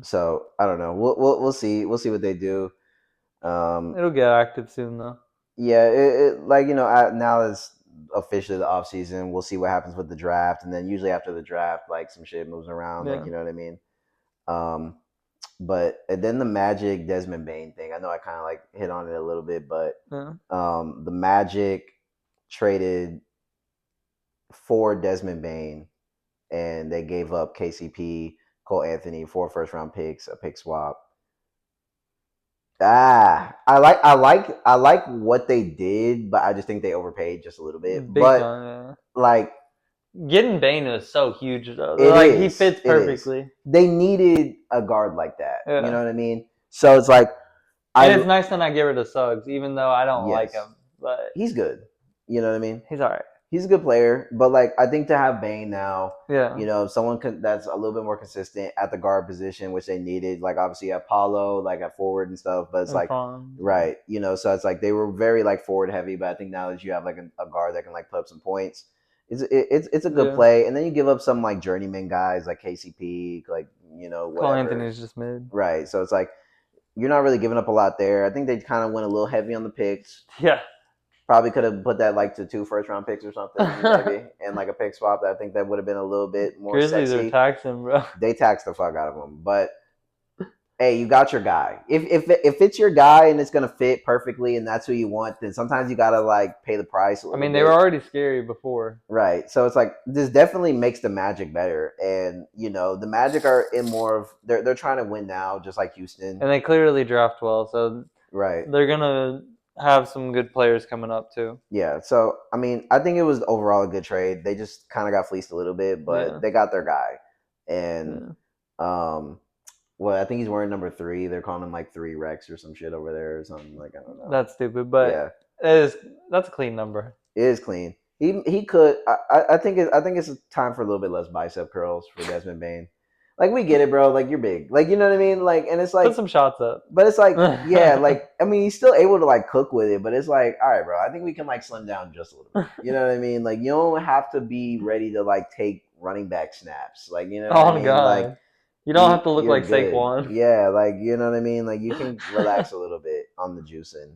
So I don't know. We'll see. We'll see what they do. It'll get active soon though. Yeah, like you know now it's officially the off season. We'll see what happens with the draft, and then usually after the draft, like some shit moves around. Yeah. Like you know what I mean. But and then the Magic Desmond Bain thing. I know I kind of like hit on it a little bit, but Yeah. The Magic traded for Desmond Bain, and they gave up KCP, Cole Anthony, 4 first round picks, a pick swap. I like what they did, but I just think they overpaid just a little bit. Big but time, yeah. like getting Bane is so huge though. Like he fits perfectly. They needed a guard like that. Yeah. You know what I mean? So it's like and it's nice to not get rid of Suggs, even though I don't like him. But he's good. You know what I mean? He's all right. He's a good player, but like I think to have Bane now, yeah, you know, someone that's a little bit more consistent at the guard position, which they needed. Like obviously at Paulo, like at forward and stuff, but it's and like Franz. right, you know, so it's like they were very like forward heavy, but I think now that you have like a guard that can like put up some points, It's a good Yeah. play, and then you give up some like journeyman guys like KCP, like Cole whatever. Anthony's just mid. Right. So it's like you're not really giving up a lot there. I think they kind of went a little heavy on the picks. Yeah. Probably could have put that like to 2 first-round picks or something, maybe, and like a pick swap. I think that would have been a little bit more Grizzlies are sexy. taxing, bro. They taxed the fuck out of him, but hey, you got your guy. If it's your guy and it's gonna fit perfectly and that's who you want, then sometimes you gotta like pay the price a I little mean, they were bit. already scary before. Right. So it's like this definitely makes the Magic better. And the Magic are in more of they're trying to win now, just like Houston. And they clearly draft well, so Right. they're gonna have some good players coming up too. Yeah. So I mean, I think it was overall a good trade. They just kind of got fleeced a little bit, but Yeah. they got their guy. And Yeah. um well, I think he's wearing number 3. They're calling him like 3 Rex or some shit over there or something. Like I don't know. That's stupid, but Yeah. that's a clean number. It is clean. He could. I think it's time for a little bit less bicep curls for Desmond Bain. Like we get it, bro. Like you're big. Like you know what I mean. Like and it's Put like, some shots up. but it's like yeah. Like I mean, he's still able to like cook with it, but it's like all right, bro. I think we can like slim down just a little bit. You know what I mean? Like you don't have to be ready to like take running back snaps. Like you know what I Oh mean? Like god. You don't have to look you're like good. Saquon. Yeah, like you know what I mean. Like you can relax a little bit on the juicing.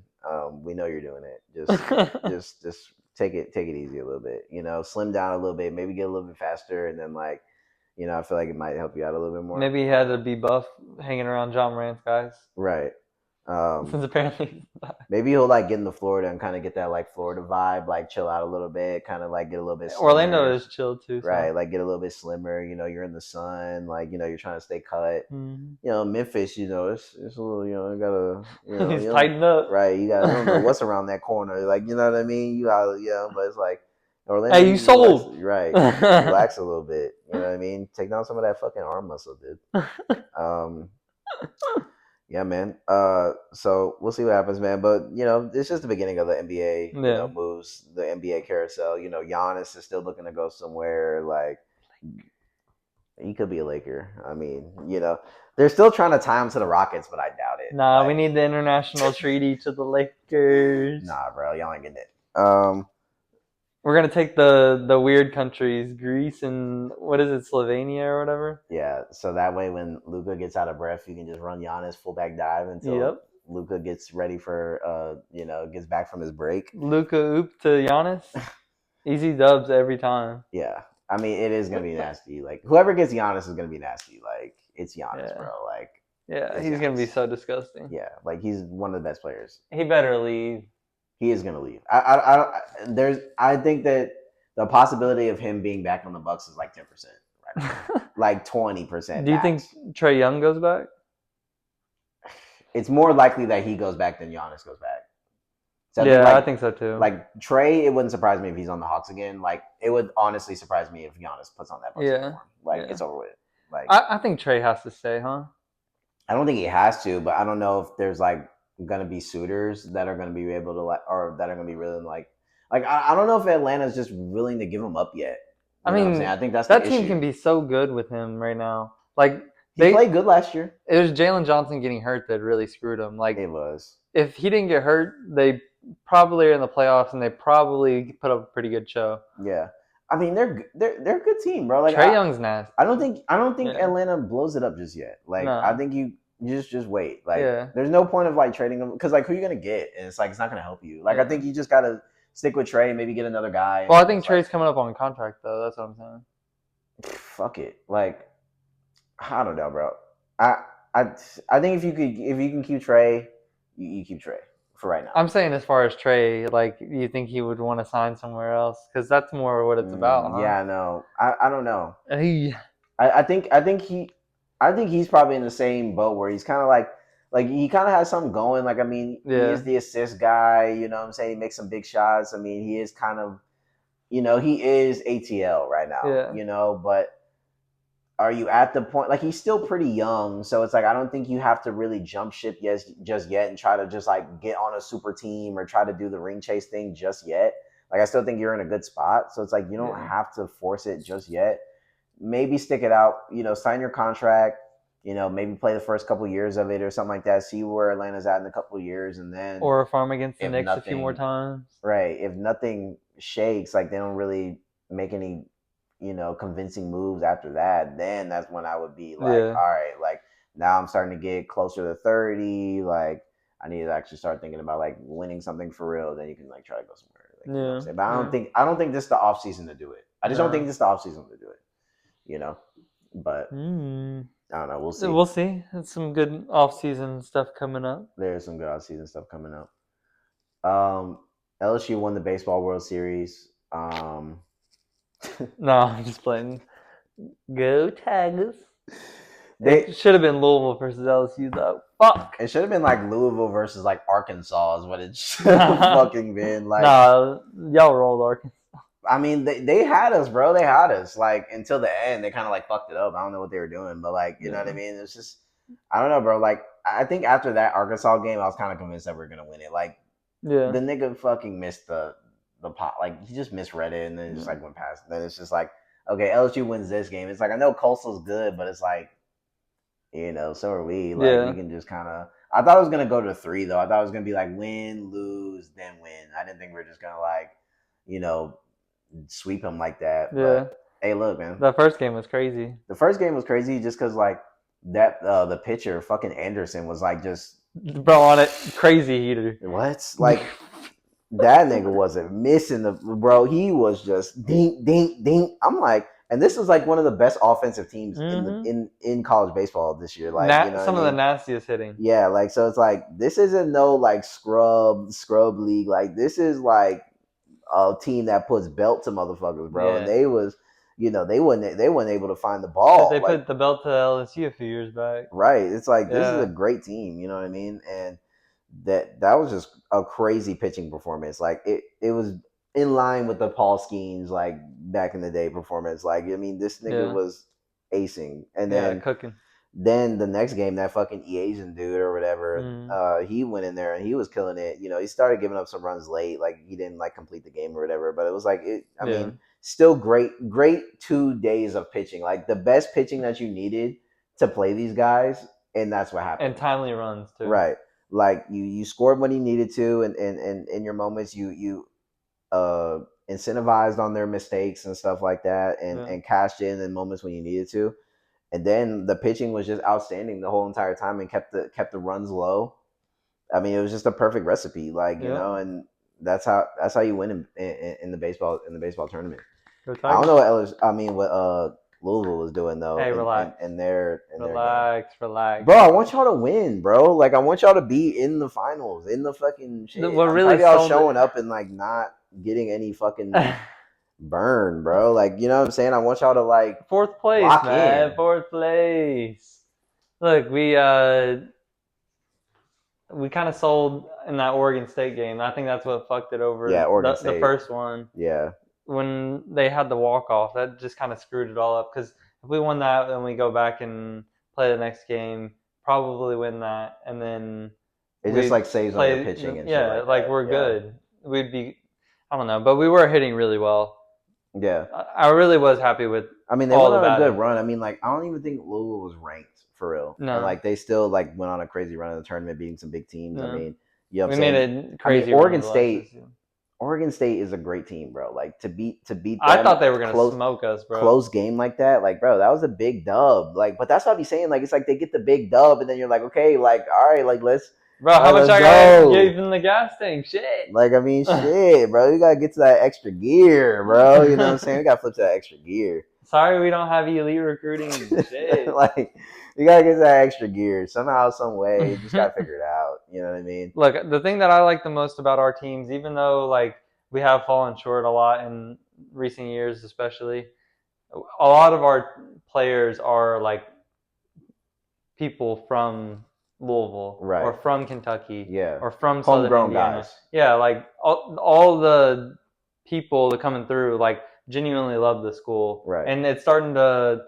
We know you're doing it. Just take it easy a little bit. Slim down a little bit. Maybe get a little bit faster, and then like I feel like it might help you out a little bit more. Maybe he had to be buff hanging around John Morant's guys. Right. Since apparently Maybe he'll like get into Florida and kind of get that like Florida vibe, like chill out a little bit, kind of like get a little bit Orlando slimmer. is chill too, Right, so like get a little bit slimmer. You're in the sun, like you're trying to stay cut. mm. Memphis, it's a little, you gotta, He's tightened up. right, you don't know what's around that corner, like you know what I mean. You gotta, but it's like Orlando, Hey, you you can relax, sold. right? Relax a little bit. You know what I mean? Take down some of that fucking arm muscle, dude. Um, yeah, man. So we'll see what happens, man. But it's just the beginning of the NBA, Yeah. moves, the NBA carousel. Giannis is still looking to go somewhere. Like he could be a Laker. I mean, they're still trying to tie him to the Rockets, but I doubt it. Nah, we Like, need the international treaty to the Lakers. nah, bro, y'all ain't getting it. We're gonna take the weird countries, Greece and what is it, Slovenia or whatever. Yeah. So that way, when Luca gets out of breath, you can just run Giannis fullback dive until Yep. Luca gets ready for gets back from his break. Luka oop to Giannis. Easy dubs every time. Yeah. I mean, it is gonna be nasty. Like whoever gets Giannis is gonna be nasty. Like it's Giannis, Yeah. bro. Like Yeah, it's he's gonna be Giannis. so disgusting. Yeah, like he's one of the best players. He better leave. He is gonna leave. I think that the possibility of him being back on the Bucks is like 10% right now, like 20% Do you think max. Trey Young goes back? It's more likely that he goes back than Giannis goes back. So I think so too. Like Trey, it wouldn't surprise me if he's on the Hawks again. Like it would honestly surprise me if Giannis puts on that Bucks uniform. Like Yeah. it's over with. Like I think Trey has to stay, huh? I don't think he has to, but I don't know if there's like gonna be suitors that are gonna be able to like, or that are gonna be willing like I don't know if Atlanta's just willing to give him up yet. I You know what I'm mean, saying? I think that's that the team issue. can be so good with him right now. Like He played good last year. it was Jalen Johnson getting hurt that really screwed him. Like It was. if he didn't get hurt, they probably are in the playoffs and they probably put up a pretty good show. Yeah. I mean, they're a good team, bro. Like Trey Young's nasty. I don't think Yeah. Atlanta blows it up just yet. Like No. I think you just wait. Like Yeah. there's no point of like trading them because like who are you gonna get? And it's like it's not gonna help you. Like I Yeah. think you just gotta stick with Trey, maybe get another guy. Well, I think It's Trey's coming up on contract though. That's what I'm saying. fuck it. Like I don't know, bro. I I I think if you can keep Trey, you keep Trey for right now. I'm saying as far as Trey, like you think he would want to sign somewhere else because that's more what it's about, huh? Yeah, no, I don't know. Hey. I think he's probably in the same boat where he's kind of like he kind of has something going. Like I mean, he Yeah. is the assist guy. You know what I'm saying? He makes some big shots. I mean, he is kind of he is ATL right now. Yeah. But are you at the point like he's still pretty young, so it's like I don't think you have to really jump ship just yet and try to just like get on a super team or try to do the ring chase thing just yet. Like I still think you're in a good spot, so it's like you don't have to force it just yet. Maybe stick it out, sign your contract, maybe play the first couple of years of it or something like that. See where Atlanta's at in a couple of years, and then Or farm against the if Knicks a few more nothing, times. right? If nothing shakes, like they don't really make any, convincing moves after that, then that's when I would be like, Yeah. all right, like now I'm starting to get closer to 30. Like I need to actually start thinking about like winning something for real. Then you can like try to go somewhere. Like you know what I'm Yeah. saying. But Yeah. I don't think this is the off season to do it. I just don't think No. this is the off season to do it. You know. But Mm. I don't know. We'll see. We'll see. There's some good off-season stuff coming up. There's some good off season stuff coming up. Um, LSU won the baseball World Series. No, I'm just playing. Go Tigers. they It should have been Louisville versus LSU though. Fuck. It should have been like Louisville versus like Arkansas is what it should have fucking been. Like, Nah, y'all rolled Arkansas. I mean, they had us, bro. They had us. Like until the end, they kind of like fucked it up. I don't know what they were doing, but like, you know what I Yeah. mean? It's just, I don't know, bro. Like, I think after that Arkansas game, I was kind of convinced that we are gonna win it. Like, Yeah. the nigga fucking missed the pot. Like, he just misread it and then just like went past. Then it's just like, okay, LSU wins this game. It's like I know Coastal's good, but it's like, so are we. Like we Yeah. can just kind of. I thought it was gonna go to 3 though. I thought it was gonna be like win, lose, then win. I didn't think we are just gonna like, you know, sweep them like that. Yeah. But hey, look, man, That first game was crazy. the first game was crazy just because like that the pitcher fucking Anderson was like just Bro, on it, crazy heater. what like that nigga wasn't missing the bro. He was just dink dink dink. I'm like, and this is like one of the best offensive teams Mm-hmm. in college baseball this year. Like you know what I Some of the mean? nastiest hitting. Yeah, like so it's like this isn't no like scrub league. Like this is like a team that puts belt to motherfuckers, bro. And Yeah. they was, they weren't able to find the Shit, ball. they Like put the belt to LSU a few years back. right, it's like this is a Yeah. great team. You know what I mean? And that was just a crazy pitching performance. Like it was in line with the Paul Skeens like back in the day performance. Like I mean, this nigga Yeah. was acing, and Yeah, then cooking. the next game, that fucking Asian dude or whatever, Mm. he went in there and he was killing it. He started giving up some runs late, like he didn't like complete the game or whatever. But it was like it. I Yeah. mean, still great 2 days of pitching, like the best pitching that you needed to play these guys, and that's what happened. And timely runs too. Right, like you scored when you needed to, and in your moments you uh incentivized on their mistakes and stuff like that, and cashed in moments when you needed to. And then the pitching was just outstanding the whole entire time and kept the runs low. I mean, it was just a perfect recipe, like Yeah. and that's how you win in the baseball tournament. Go I don't Tigers. know what what Louisville was doing though Hey, relax. in their game. Relax. Bro, I want y'all to win, bro. Like I want y'all to be in the finals, in the fucking shit. What I'm really tired of y'all sold showing it. up and like not getting any fucking burn, bro. Like you know what I'm saying? I want y'all to like Fourth place, lock man. in. Fourth place. Look, we kind of sold in that Oregon State game. I think that's what fucked it over. Yeah, Oregon the State. first one. Yeah. When they had the walk off, that just kind of screwed it all up. Because if we won that and we go back and play the next game, probably win that, and then it just like saves on your pitching and yeah, shit like that. we're good. We'd be, I don't know, but we were hitting really well. Yeah, I really was happy with. I mean, they went on a good run. I mean, like I don't even think Louisville was ranked for real, no. And like they still like went on a crazy run in the tournament, beating some big teams. No. I mean, you know what we I'm made saying? a crazy. Oregon State. Oregon State is a great team, bro. Like to beat them. I thought they were gonna smoke us, bro. Close game like that, like bro, that was a big dub. Like, but that's what I be saying. Like, it's like they get the big dub, and then you're like, okay, like, all right, like let's. Bro, how much I got gave in the gas tank? Shit. Like, I mean, shit, bro. You gotta get to that extra gear, bro. You know what I'm saying? We gotta flip to that extra gear. Sorry, we don't have elite recruiting. Shit. Like, you gotta get to that extra gear somehow, some way. You just gotta figure it out. You know what I mean? Look, the thing that I like the most about our teams, even though like we have fallen short a lot in recent years, especially, a lot of our players are like people from Louisville, right, or from Kentucky, yeah, or from Southern Indiana. Guys. Yeah, like all the people that coming through like genuinely love the school, right, and it's starting to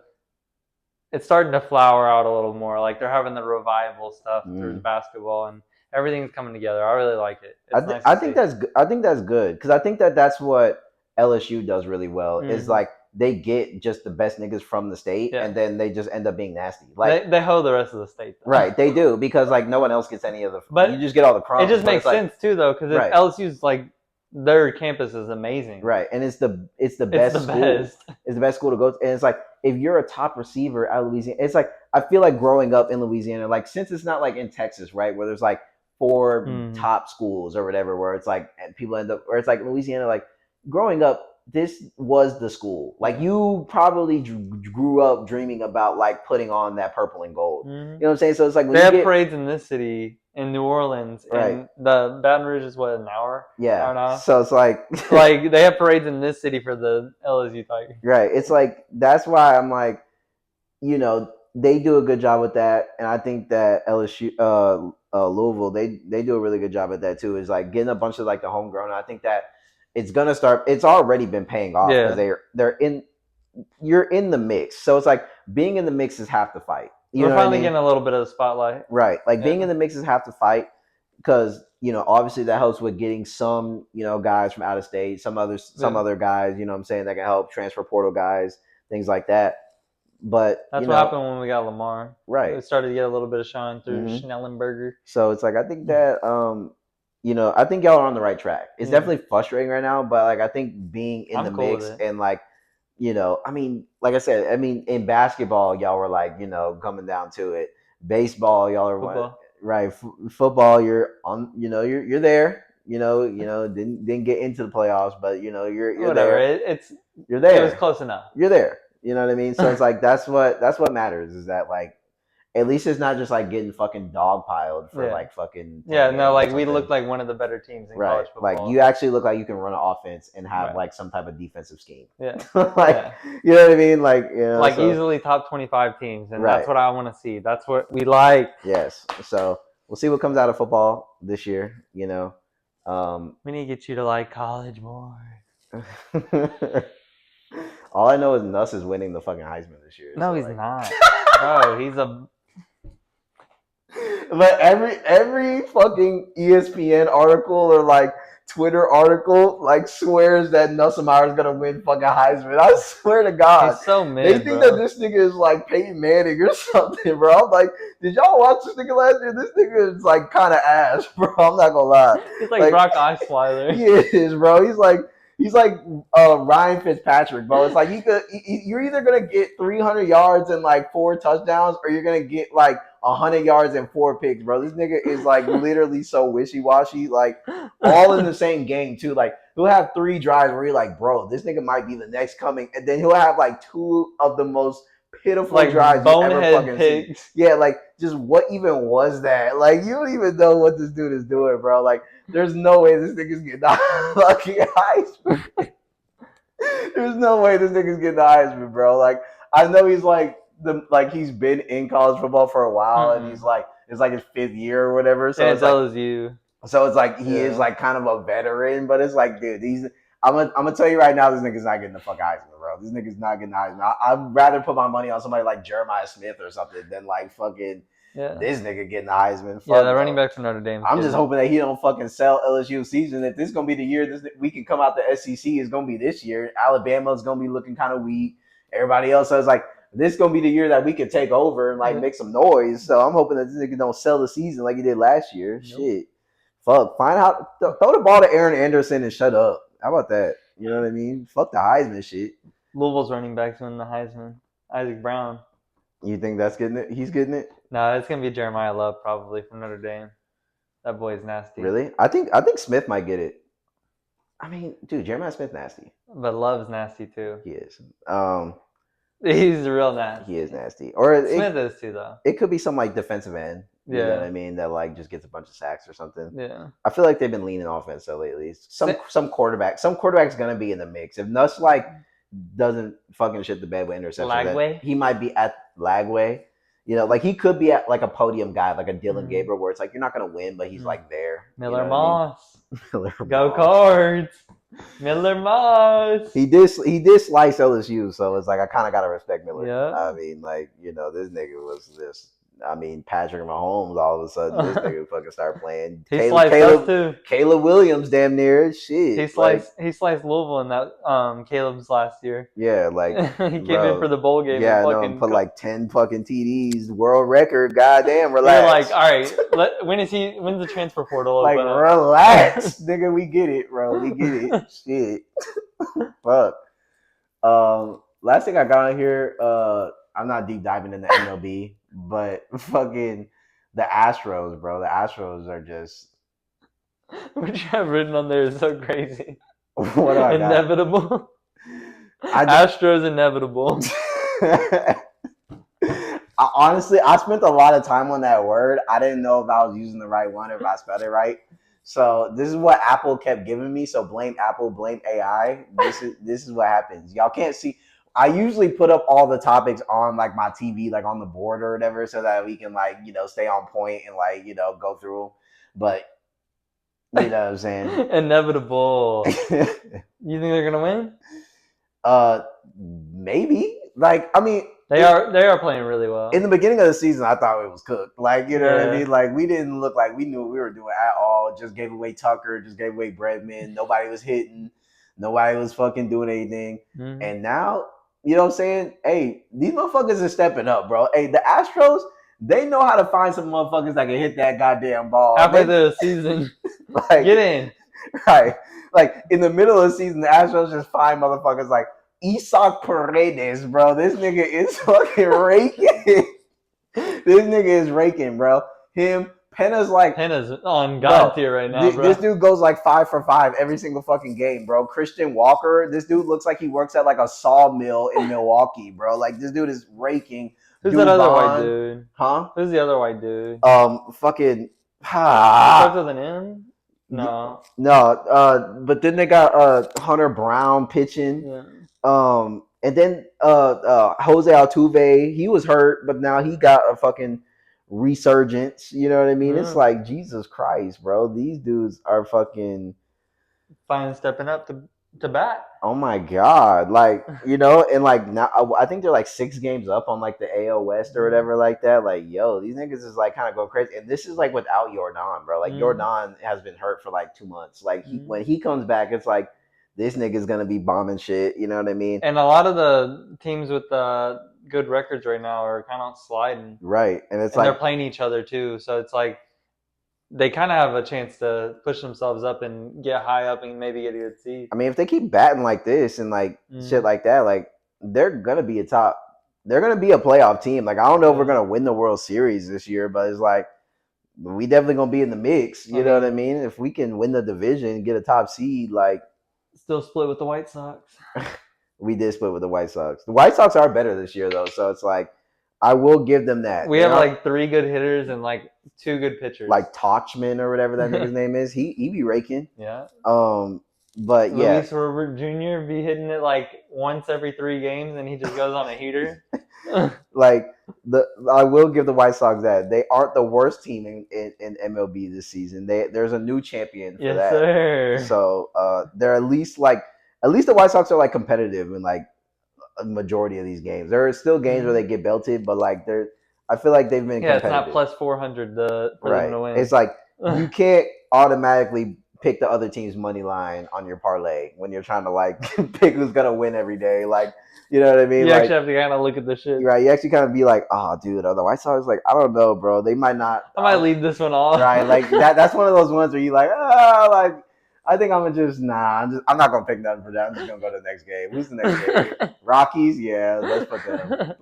flower out a little more. Like they're having the revival stuff through basketball, and everything's coming together. I really like it. I think that's good because I think that's what LSU does really well. Mm-hmm. Is like they get just the best niggas from the state, and then they just end up being nasty. Like they hoe the rest of the state, though. Right? They do because like no one else gets any of the. But you just get all the crumbs. It just makes sense too, though, because if LSU's like their campus is amazing. Right, and it's the It's best the school. best. It's the best school to go to, and it's like if you're a top receiver at Louisiana, it's like I feel like growing up in Louisiana, like since it's not like in Texas, right, where there's like four Mhm. top schools or whatever, where it's like and people end up, or it's like Louisiana, like growing up. This was the school. Like Yeah. you probably grew up dreaming about like putting on that purple and gold. Mhm. You know what I'm saying? So it's like when They you have get parades in this city, in New Orleans, right, and the Baton Rouge is what, an hour yeah. and a half. So it's like Like they have parades in this city for the LSU Tigers. right. It's like that's why I'm like they do a good job with that, and I think that LSU, Louisville, they do a really good job at that too. Is like getting a bunch of like the homegrown. I think that it's gonna start. It's already been paying off because Yeah, they're in. You're in the mix, so it's like being in the mix is half the fight. You we're know what I finally mean? getting a little bit of the spotlight. Right. Like being in Yeah, the mix is half the fight because obviously that helps with getting some guys from out of state, some yeah. other guys. I'm saying that can help transfer portal guys, things like that. But That's what happened when we got Lamar. right. It started to get a little bit of shine through hmm Schnellenberger. So it's like I think that I think y'all are on the right track. It's Yeah. definitely frustrating right now, but like I think being in the I'm cool with mix it. and like I mean, like I said, I mean in basketball y'all were like coming down to it. Baseball y'all are Football. right. Football you're on. You're there. Didn't get into the playoffs, but you're Whatever. there. It's You're it was there. close enough. You're there. You know what I mean? So it's like that's what matters is that like at least it's not just like getting fucking dogpiled for Yeah. like fucking 10 Yeah, games no, or like we something. look like one of the better teams in Right. college Like football. you actually look like you can run an offense and have Right. like some type of defensive scheme. Yeah. Like Yeah. you know what I mean? Like Like so easily top 25 teams, and right. that's what I want to see. That's what we like. Yes. So we'll see what comes out of football this year, We need to get you to like college more. all I know is Nuss is winning the fucking Heisman this year. No, so, he's like... not. Bro, he's a But every fucking ESPN article or like Twitter article like swears that Nussmeier is gonna win fucking Heisman. I swear to God, he's so they mid, think bro. that this nigga is like Peyton Manning or something, bro. I'm like, did y'all watch this nigga last year? This nigga is like kind of ass, bro. I'm not gonna lie. He's like Brock Osweiler. He is, bro. He's like Ryan Fitzpatrick, bro. It's like you're either gonna get 300 yards and like 4 touchdowns, or you're gonna get like 100 yards and 4 picks, bro. This nigga is like literally so wishy washy, like all in the same game too. Like he'll have 3 drives where you're like, bro, this nigga might be the next coming, and then he'll have like 2 of the most pitiful like drives you ever bonehead fucking picks. see. Yeah, like just what even was that? Like you don't even know what this dude is doing, bro. Like there's no way this nigga's getting the fucking Heisman. There's no way this nigga's getting the Heisman, bro. Like I know he's like he's been in college football for a while, and he's like it's like his 5th year or whatever. So And it's like LSU. so it's like he is like kind of a veteran, but it's like, dude, I'm gonna tell you right now, this nigga's not getting the fuck Heisman, bro. This nigga's not getting the Heisman. I'd rather put my money on somebody like Jeremiah Smith or something than like fucking this nigga getting the Heisman. Fuck, Yeah, the bro. running back from Notre Dame. I'm just hoping that he don't fucking sell LSU season. If this is gonna be the year we can come out the SEC, is gonna be this year. Alabama's gonna be looking kind of weak. Everybody else is like, this is gonna be the year that we can take over and like make some noise. So I'm hoping that this nigga don't sell the season like he did last year. Nope. Shit. Fuck. Find out. Throw the ball to Aaron Anderson and shut up. How about that? You know what I mean? Fuck the Heisman shit. Louisville's running backs winning the Heisman. Isaac Brown. You think that's getting it? He's getting it? No, it's gonna be Jeremiah Love probably from Notre Dame. That boy's nasty. Really? I think Smith might get it. I mean, dude, Jeremiah Smith nasty. But Love's nasty too. He is. He's real nasty. He is nasty. Or Smith is too, though. It could be some like defensive end. You know what I mean? That like just gets a bunch of sacks or something. Yeah. I feel like they've been leaning offense though lately. Some quarterback's gonna be in the mix. If Nuss like doesn't fucking shit the bed with interceptions, he might be at Lagway. Like he could be at like a podium guy, like a Dylan Gabriel, where it's like you're not gonna win, but he's like there. Miller Moss. Miller Go Moss. Cards. Miller Moss. He did slice LSU, so it's like I kind of gotta respect Miller. Yeah. I mean, like this nigga was this I mean, Patrick Mahomes, all of a sudden, this nigga fucking start playing. He sliced us too. Caleb Williams, damn near shit. Like, He sliced Louisville in that Caleb's last year. yeah, like, He came in for bro. the bowl game and Yeah, I know. And fucking. put like 10 fucking TDs, world record. Goddamn, You're like, relax. all right, when's the transfer portal Like, open up? relax, nigga. We get it, bro. We get it. Shit. Fuck. Last thing I got on here, I'm not deep diving in the MLB, but fucking the Astros, bro. The Astros are just What you have written on there is so crazy. what do I got? Inevitable. Astros inevitable. Honestly, I spent a lot of time on that word. I didn't know if I was using the right one or if I spelled it right. So this is what Apple kept giving me. So blame Apple, blame AI. This is what happens. Y'all can't see. I usually put up all the topics on like my TV, like on the board or whatever, so that we can like stay on point and like go through them. But you know what I'm saying? Inevitable. You think they're gonna win? Maybe. Like, I mean, they are playing really well. In the beginning of the season, I thought it was cooked. Like, you know what I mean? Like, we didn't look like we knew what we were doing at all. Just gave away Tucker, just gave away Bregman. Nobody was hitting. Nobody was fucking doing anything. Mm-hmm. And now, you know what I'm saying? Hey, these motherfuckers are stepping up, bro. Hey, the Astros, they know how to find some motherfuckers that can hit that goddamn ball. Halfway through the season. Like, get in. Right. Like, in the middle of the season, the Astros just find motherfuckers like Isaac Paredes, bro. This nigga is fucking raking. This nigga is raking, bro. Penna's on God tier right now, bro. This dude goes like 5 for 5 every single fucking game, bro. Christian Walker, this dude looks like he works at like a sawmill in Milwaukee, bro. Like, this dude is raking. Who's that other white dude? Huh? Who's the other white dude? Fucking. Starts with an M? No. But then they got Hunter Brown pitching. Yeah. And then Jose Altuve, he was hurt, but now he got a fucking resurgence. You know what I mean? Yeah. It's like, Jesus Christ, bro. These dudes are fucking finally stepping up to bat. Oh my God. Like, and like now I think they're like 6 games up on like the AL West or whatever like that. Like, yo, these niggas is like kind of going crazy. And this is like without Jordan, bro. Like, Jordan has been hurt for like 2 months. Like, when he comes back, it's like, this nigga's gonna be bombing shit. You know what I mean? And a lot of the teams with good records right now are kind of sliding. Right, and they're playing each other too, so it's like they kind of have a chance to push themselves up and get high up and maybe get a good seed. I mean, if they keep batting like this and like shit like that, like they're gonna be they're gonna be a playoff team. Like, I don't know if we're gonna win the World Series this year, but it's like we definitely gonna be in the mix. You know what I mean? If we can win the division, get a top seed, like. Still split with the White Sox. We did split with the White Sox. The White Sox are better this year, though, so it's like I will give them that. We have like 3 good hitters and like 2 good pitchers. Like Tauchman or whatever that nigga's name is. He be raking. Yeah. But yeah. Luis Robert Jr. be hitting it like once every 3 games, and he just goes on a heater. Like I will give the White Sox that they aren't the worst team in MLB this season. There's a new champion for that. Sir. So they're at least the White Sox are like competitive in like a majority of these games. There are still games where they get belted, but like I feel like they've been competitive. It's not plus 400 for them to win. It's like you can't automatically pick the other team's money line on your parlay when you're trying to like pick who's gonna win every day. Like, you know what I mean? You actually have to kind of look at the shit. Right. You actually kind of be like, oh, dude, the White Sox, like, I don't know, bro. They might not. I might leave this one off. Right. Like that's one of those ones where you like, like, I think I'm gonna just I'm not gonna pick nothing for that. I'm just gonna go to the next game. Who's the next game? Rockies, yeah, let's put them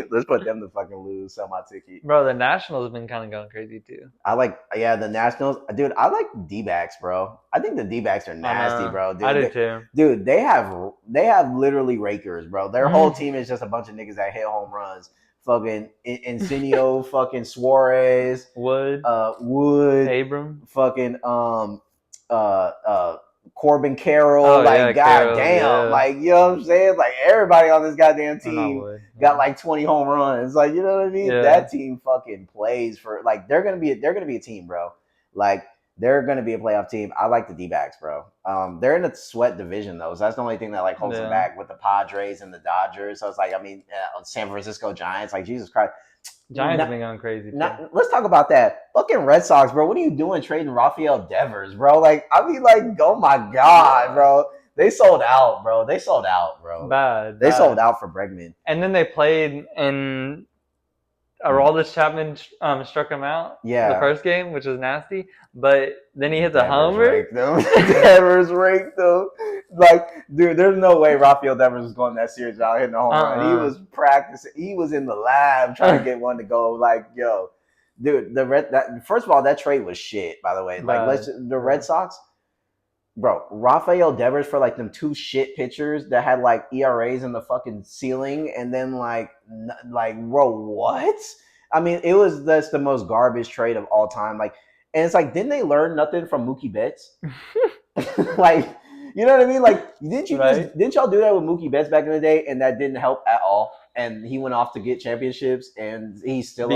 let's put them to fucking lose. Sell my ticket. Bro, the Nationals have been kind of going crazy too. The Nationals, dude. I like D-backs, bro. I think the D-backs are nasty, bro. Dude, I do too. Dude, they have literally rakers, bro. Their whole team is just a bunch of niggas that hit home runs. Fucking Insigne, fucking Suarez, Wood, Abram, fucking Corbin Carroll, goddamn, like, you know what I'm saying? Like, everybody on this goddamn team got like 20 home runs. Like, you know what I mean? Yeah. That team fucking plays for, like, they're gonna be a team, bro. Like, They're going to be a playoff team. I like the D-backs, bro. They're in a sweat division though, so that's the only thing that like holds them back with the Padres and the Dodgers. So it's like, I mean, San Francisco Giants, like Jesus Christ. Giants have been going crazy too. Let's talk about that. Fucking Red Sox, bro. What are you doing trading Rafael Devers, bro? Like, I mean, like, oh my God, bro. They sold out, bro. They sold out, bro. They sold out for Bregman. And then they played, and Aroldis Chapman struck him out the first game, which was nasty. But then he hit the homer. Devers raked them. Like, dude, there's no way Rafael Devers was going that series without hitting the home run. He was practicing. He was in the lab trying to get one to go. Like, yo, dude, first of all, that trade was shit, by the way. Like, the Red Sox, bro, Rafael Devers for like them 2 shit pitchers that had like ERAs in the fucking ceiling, and then like bro, what? I mean, that's the most garbage trade of all time. Like, and it's like, didn't they learn nothing from Mookie Betts? Like, you know what I mean? Like, didn't y'all do that with Mookie Betts back in the day, and that didn't help at all? And he went off to get championships, and he's still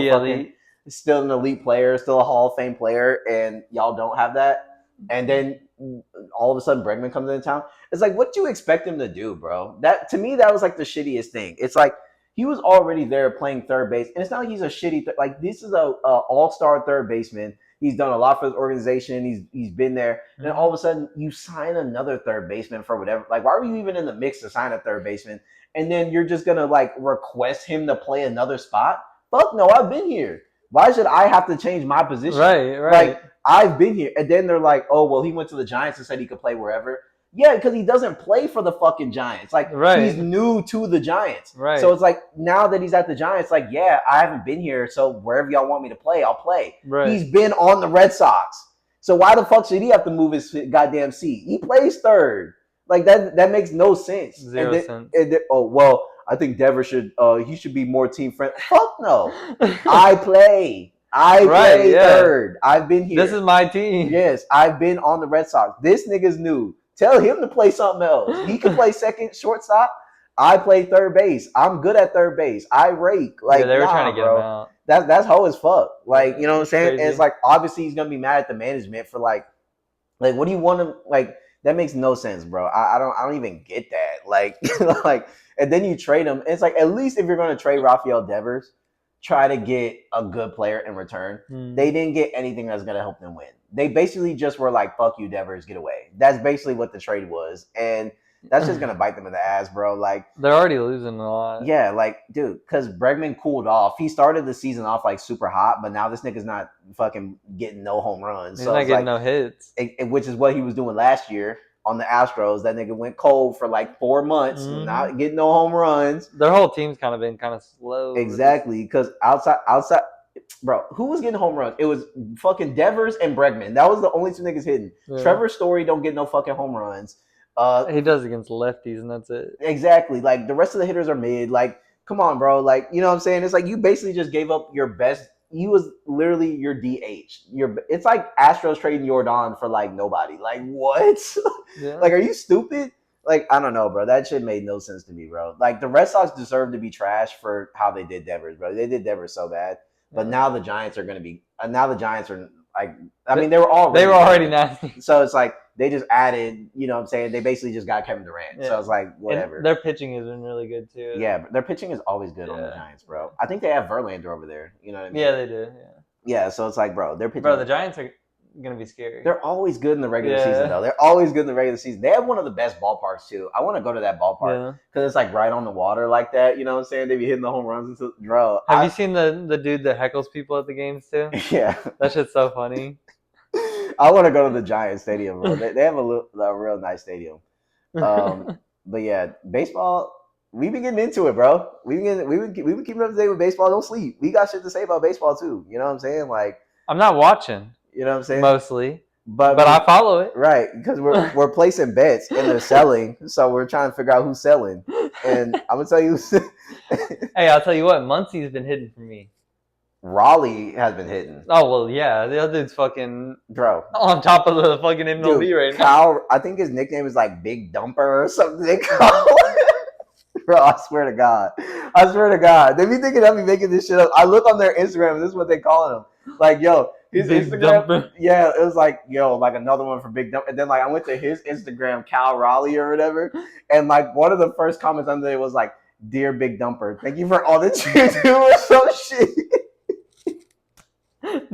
still an elite player, still a Hall of Fame player, and y'all don't have that. And then all of a sudden Bregman comes into town. It's like, what do you expect him to do, bro? That, to me, that was like the shittiest thing. It's like, he was already there playing third base, and it's not like he's a shitty like, this is a all-star third baseman. He's done a lot for his organization. He's been there, and then all of a sudden you sign another third baseman for whatever. Like, why were you even in the mix to sign a third baseman? And then you're just gonna like request him to play another spot? Fuck no, I've been here. Why should I have to change my position? Right. Like, I've been here. And then they're like, oh, well, he went to the Giants and said he could play wherever. Yeah, because he doesn't play for the fucking Giants. Like, he's new to the Giants. Right. So it's like, now that he's at the Giants, like, yeah, I haven't been here, so wherever y'all want me to play, I'll play. Right. He's been on the Red Sox. So why the fuck should he have to move his goddamn seat? He plays third. Like, that makes no sense. Zero sense. Oh, well, I think Devers he should be more team friendly. Fuck no. I play third. I've been here. This is my team. Yes, I've been on the Red Sox. This nigga's new. Tell him to play something else. He can play second, shortstop. I play third base. I'm good at third base. I rake. Like, they were trying to get him out. That's hoe as fuck. Like, you know what I'm saying? And it's like, obviously he's gonna be mad at the management for like what do you want him, like, that makes no sense, bro. I don't even get that. Like, like, and then you trade him. It's like, at least if you're gonna trade Rafael Devers, try to get a good player in return. They didn't get anything that's going to help them win. They basically just were like, fuck you, Devers, get away. That's basically what the trade was. And that's just going to bite them in the ass, bro. Like, they're already losing a lot. Yeah, like, dude, because Bregman cooled off. He started the season off like super hot, but now this nigga's not fucking getting no home runs. He's not getting no hits. Which is what he was doing last year on the Astros. That nigga went cold for like 4 months, not getting no home runs. Their whole team's kind of been kind of slow. Exactly, because outside, bro, who was getting home runs? It was fucking Devers and Bregman. That was the only 2 niggas hitting. Yeah. Trevor Story don't get no fucking home runs. He does against lefties, and that's it. Exactly. Like, the rest of the hitters are mid. Like, come on, bro. Like, you know what I'm saying? It's like, you basically just gave up your best. He was literally your DH. It's like Astros trading Jordan for like nobody. Like, what? Yeah. Like, are you stupid? Like, I don't know, bro. That shit made no sense to me, bro. Like, the Red Sox deserve to be trash for how they did Devers, bro. They did Devers so bad. But now the Giants are going to be. Now the Giants are like. I mean, they were already nasty. So it's like they just added. You know what I'm saying? They basically just got Kevin Durant. Yeah. So it's like, whatever. And their pitching has been really good too. Yeah, but their pitching is always good on the Giants, bro. I think they have Verlander over there. You know what I mean? Yeah, they do. Yeah. Yeah. So it's like, bro, their pitching. Bro, the Giants are gonna be scary. They're always good in the regular season, though. They're always good in the regular season. They have one of the best ballparks too. I want to go to that ballpark because it's like right on the water, like that. You know what I'm saying? They be hitting the home runs into bro. Have you seen the dude that heckles people at the games too? Yeah, that shit's so funny. I want to go to the Giants stadium, bro. They have a real nice stadium. But yeah, baseball. We've been getting into it, bro. We've been keeping up to date with baseball. Don't sleep. We got shit to say about baseball too. You know what I'm saying? Like, I'm not watching. You know what I'm saying? Mostly. But I follow it. Right, because we're placing bets and they're selling, so we're trying to figure out who's selling. And I'm gonna tell you. Hey, I'll tell you what, Muncie's been hitting for me. Raleigh has been hitting. Oh well, yeah, the other dude's fucking bro on top of the fucking MLB right now. Kyle, I think his nickname is like Big Dumper or something. They call Bro, I swear to God. They be thinking I be making this shit up. I look on their Instagram and this is what they calling him. Like, yo, his Big Instagram, dumper. yeah, it was like, yo, like another one for Big Dump. And then like I went to his Instagram, Cal Raleigh or whatever, and like one of the first comments under it was like, "Dear Big Dumper, thank you for all that you do," or some shit.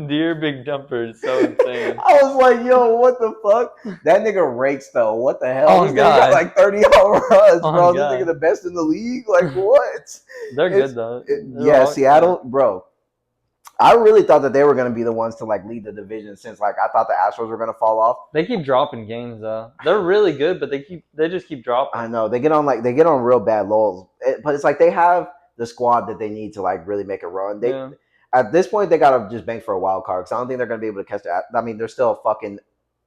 Dear Big Dumper is so insane. I was like, yo, what the fuck? That nigga rakes though. What the hell? Oh This nigga got God. like 30 home runs, Oh bro. This nigga God. the best in the league. Like what? They're It's good though. They're yeah, all yeah. Seattle, bro. I really thought that they were gonna be the ones to like lead the division since like I thought the Astros were gonna fall off. They keep dropping games though. They're really good, but they just keep dropping. I know they get on real bad lulls, but it's like they have the squad that they need to like really make a run. They Yeah. At this point they gotta just bank for a wild card because I don't think they're gonna be able to catch that. I mean, there's still fucking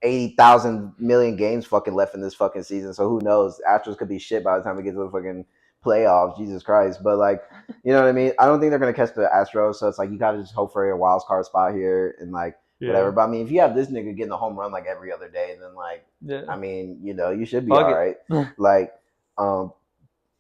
80,000 million games fucking left in this fucking season, so who knows? Astros could be shit by the time we get to the fucking playoffs. Jesus Christ! But like, you know what I mean? I don't think they're gonna catch the Astros, so it's like you gotta just hope for a wild card spot here and like whatever. Yeah. But I mean, if you have this nigga getting a home run like every other day, then like, I Yeah. mean, you know, you should be Fuck all it. right. Like, um,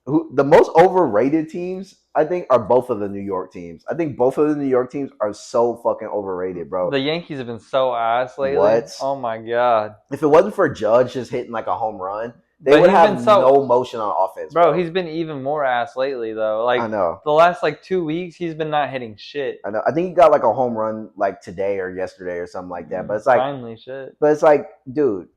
who the most overrated teams I think are both of the New York teams. I think both of the New York teams are so fucking overrated, bro. The Yankees have been so ass lately. What? Oh my God. If it wasn't for Judge just hitting like a home run, they But would he's been have so no motion on offense, bro, bro. he's been even more ass lately though. I Like know. the last like 2 weeks he's been not hitting shit. I know. I think he got like a home run like today or yesterday or something like that. But it's like, Finally shit. dude,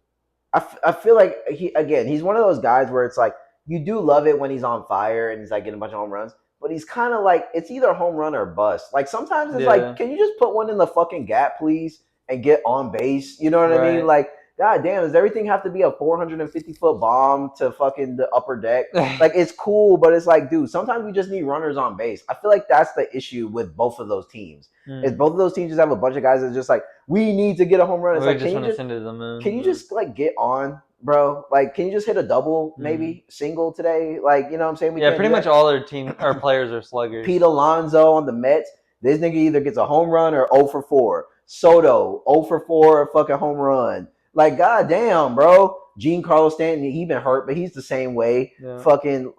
I feel like he's one of those guys where it's like you do love it when he's on fire and he's like getting a bunch of home runs, but he's kind of like it's either home run or bust. Like sometimes it's Yeah. like, can you just put one in the fucking gap, please, and get on base? You know what I mean? Right. Like, god damn, does everything have to be a 450-foot bomb to fucking the upper deck? Like it's cool, but it's like, dude, sometimes we just need runners on base. I feel like that's the issue with both of those teams. Is both of those teams just have a bunch of guys that's just like, we need to get a home run. It's We like, just want to send it to the moon. can you just like get on, bro? Like, can you just hit a double, maybe single today? Like, you know what I'm saying? We yeah, can't pretty do much that. all their team our players are sluggers. Pete Alonso on the Mets. This nigga either gets a home run or 0 for 4. Soto, 0 for 4, fucking home run. Like, goddamn, bro. Giancarlo Stanton, he been hurt, but he's the same way. Yeah. Fucking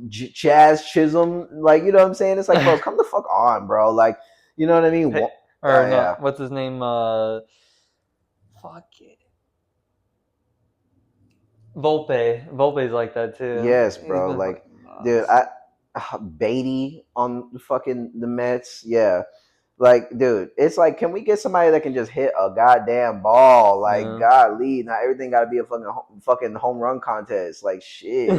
Chaz Chisholm, like, you know what I'm saying? It's like, bro, come the fuck on, bro. Like, you know what I mean? Or no, yeah. what's his name? Fuck it. Volpe's like that too. Yes, bro. Like, dude, Beatty on fucking the Mets. Yeah. Like, dude, it's like, can we get somebody that can just hit a goddamn ball? Like, Yeah. golly, not everything got to be a fucking home run contest. Like, shit.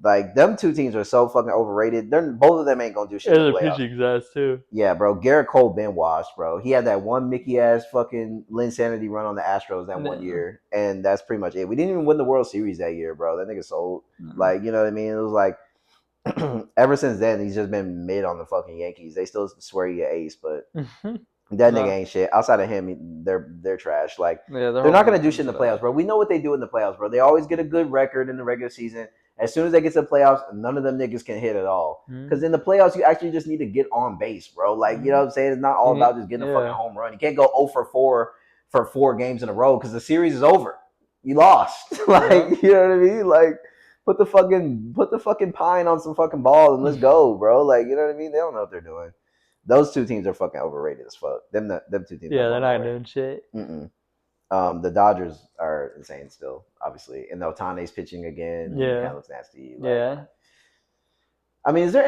Like, them two teams are so fucking overrated. Both of them ain't gonna do shit in the the playoffs. pitching's ass too. Yeah, bro. Garrett Cole been washed, bro. He had that one Mickey ass fucking Linsanity run on the Astros that one year, and that's pretty much it. We didn't even win the World Series that year, bro. That nigga sold. Like, you know what I mean? It was like ever since then he's just been mid on the fucking Yankees. They still swear he an ace, but that nigga ain't shit. Outside of him, they're trash. Like, Yeah, they're not gonna do shit in the playoffs, bro. We know what they do in the playoffs, bro. They always get a good record in the regular season. As soon as they get to the playoffs, none of them niggas can hit at all. Because in the playoffs, you actually just need to get on base, bro. Like, you know what I'm saying? It's not all about just getting a fucking home run. You can't go 0 for 4 for 4 games in a row because the series is over. You lost. Like, you know what I mean? Like, put the fucking pine on some fucking ball and let's go, bro. Like, you know what I mean? They don't know what they're doing. Those two teams are fucking overrated as fuck. Them two teams. Yeah, they're not doing shit. The Dodgers are insane still, obviously, and Ohtani's pitching again. Yeah, kind of looks nasty. Like, yeah. I mean, is there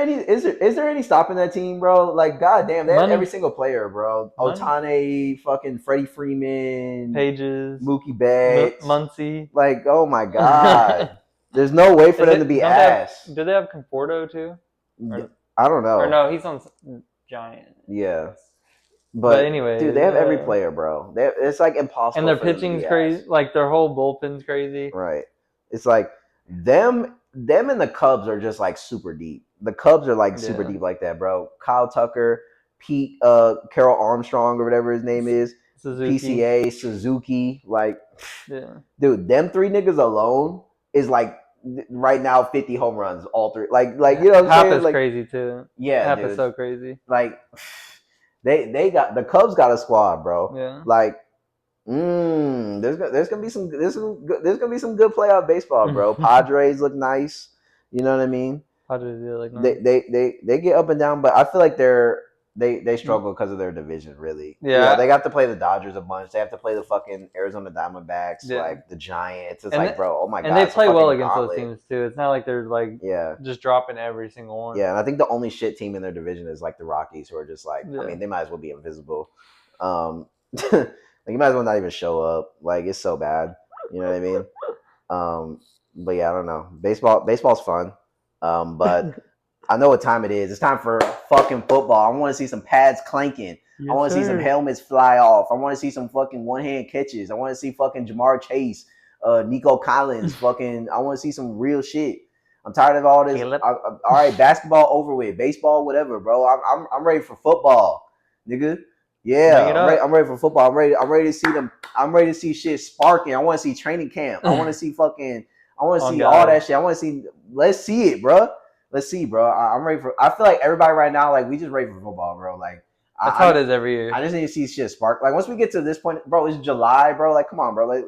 any stopping that team, bro? Like, goddamn, they have every single player, bro. Ohtani, fucking Freddie Freeman, Pages, Mookie Betts, Muncy. Like, oh my god, there's no way for them to be ass. Do they have Conforto too? I don't know. Or no, he's on Giant. Yeah. But anyway, dude, they have every player, bro. It's like impossible. And their pitching's crazy. Like their whole bullpen's crazy. Right. It's like them and the Cubs are just like super deep. The Cubs are like super deep like that, bro. Kyle Tucker, Pete, Carroll Armstrong or whatever his name is, PCA, Suzuki. Like, dude, them 3 niggas alone is like right now 50 home runs, all 3. Like, you know what I'm saying? Hap is like, crazy too. Yeah, Hap is so crazy. Like. They got the Cubs got a squad, bro. Yeah. Like, there's gonna be some good playoff baseball, bro. Padres look nice. You know what I mean? Padres look nice. They get up and down, but I feel like they're They struggle because of their division, really. Yeah, They got to play the Dodgers a bunch. They have to play the fucking Arizona Diamondbacks, yeah, like the Giants. It's and like, bro, oh my and they god, it's a play well fucking against those gauntlet. teams too. It's not like they're like Yeah, just dropping every single one. yeah. And I think the only shit team in their division is like the Rockies, who are just like, I Yeah. mean, they might as well be invisible. Like you might as well not even show up. Like it's so bad. You know what I mean? But yeah, I don't know. Baseball's fun. But I know what time it is. It's time for fucking football. I want to see some pads clanking. I Yes, want to see some sir. helmets fly off. I want to see some fucking one hand catches. I want to see fucking Jamar Chase, Nico Collins. Fucking. I want to see some real shit. I'm tired of all this. Caleb. All right, basketball over with. Baseball, whatever, bro. I'm ready for football, nigga. Bring Yeah, it I'm ready. up. I'm ready for football. I'm ready to see them. I'm ready to see shit sparking. I want to see training camp. I want to see fucking. I want to On see all God. that shit. I want to see. Let's see it, bro. Let's see, bro. I'm ready for. I feel like everybody right now, like we just ready for football, bro. Like That's how I, it is every I year. just need to see shit spark. Like once we get to this point, bro, it's July, bro. Like come on, bro. Like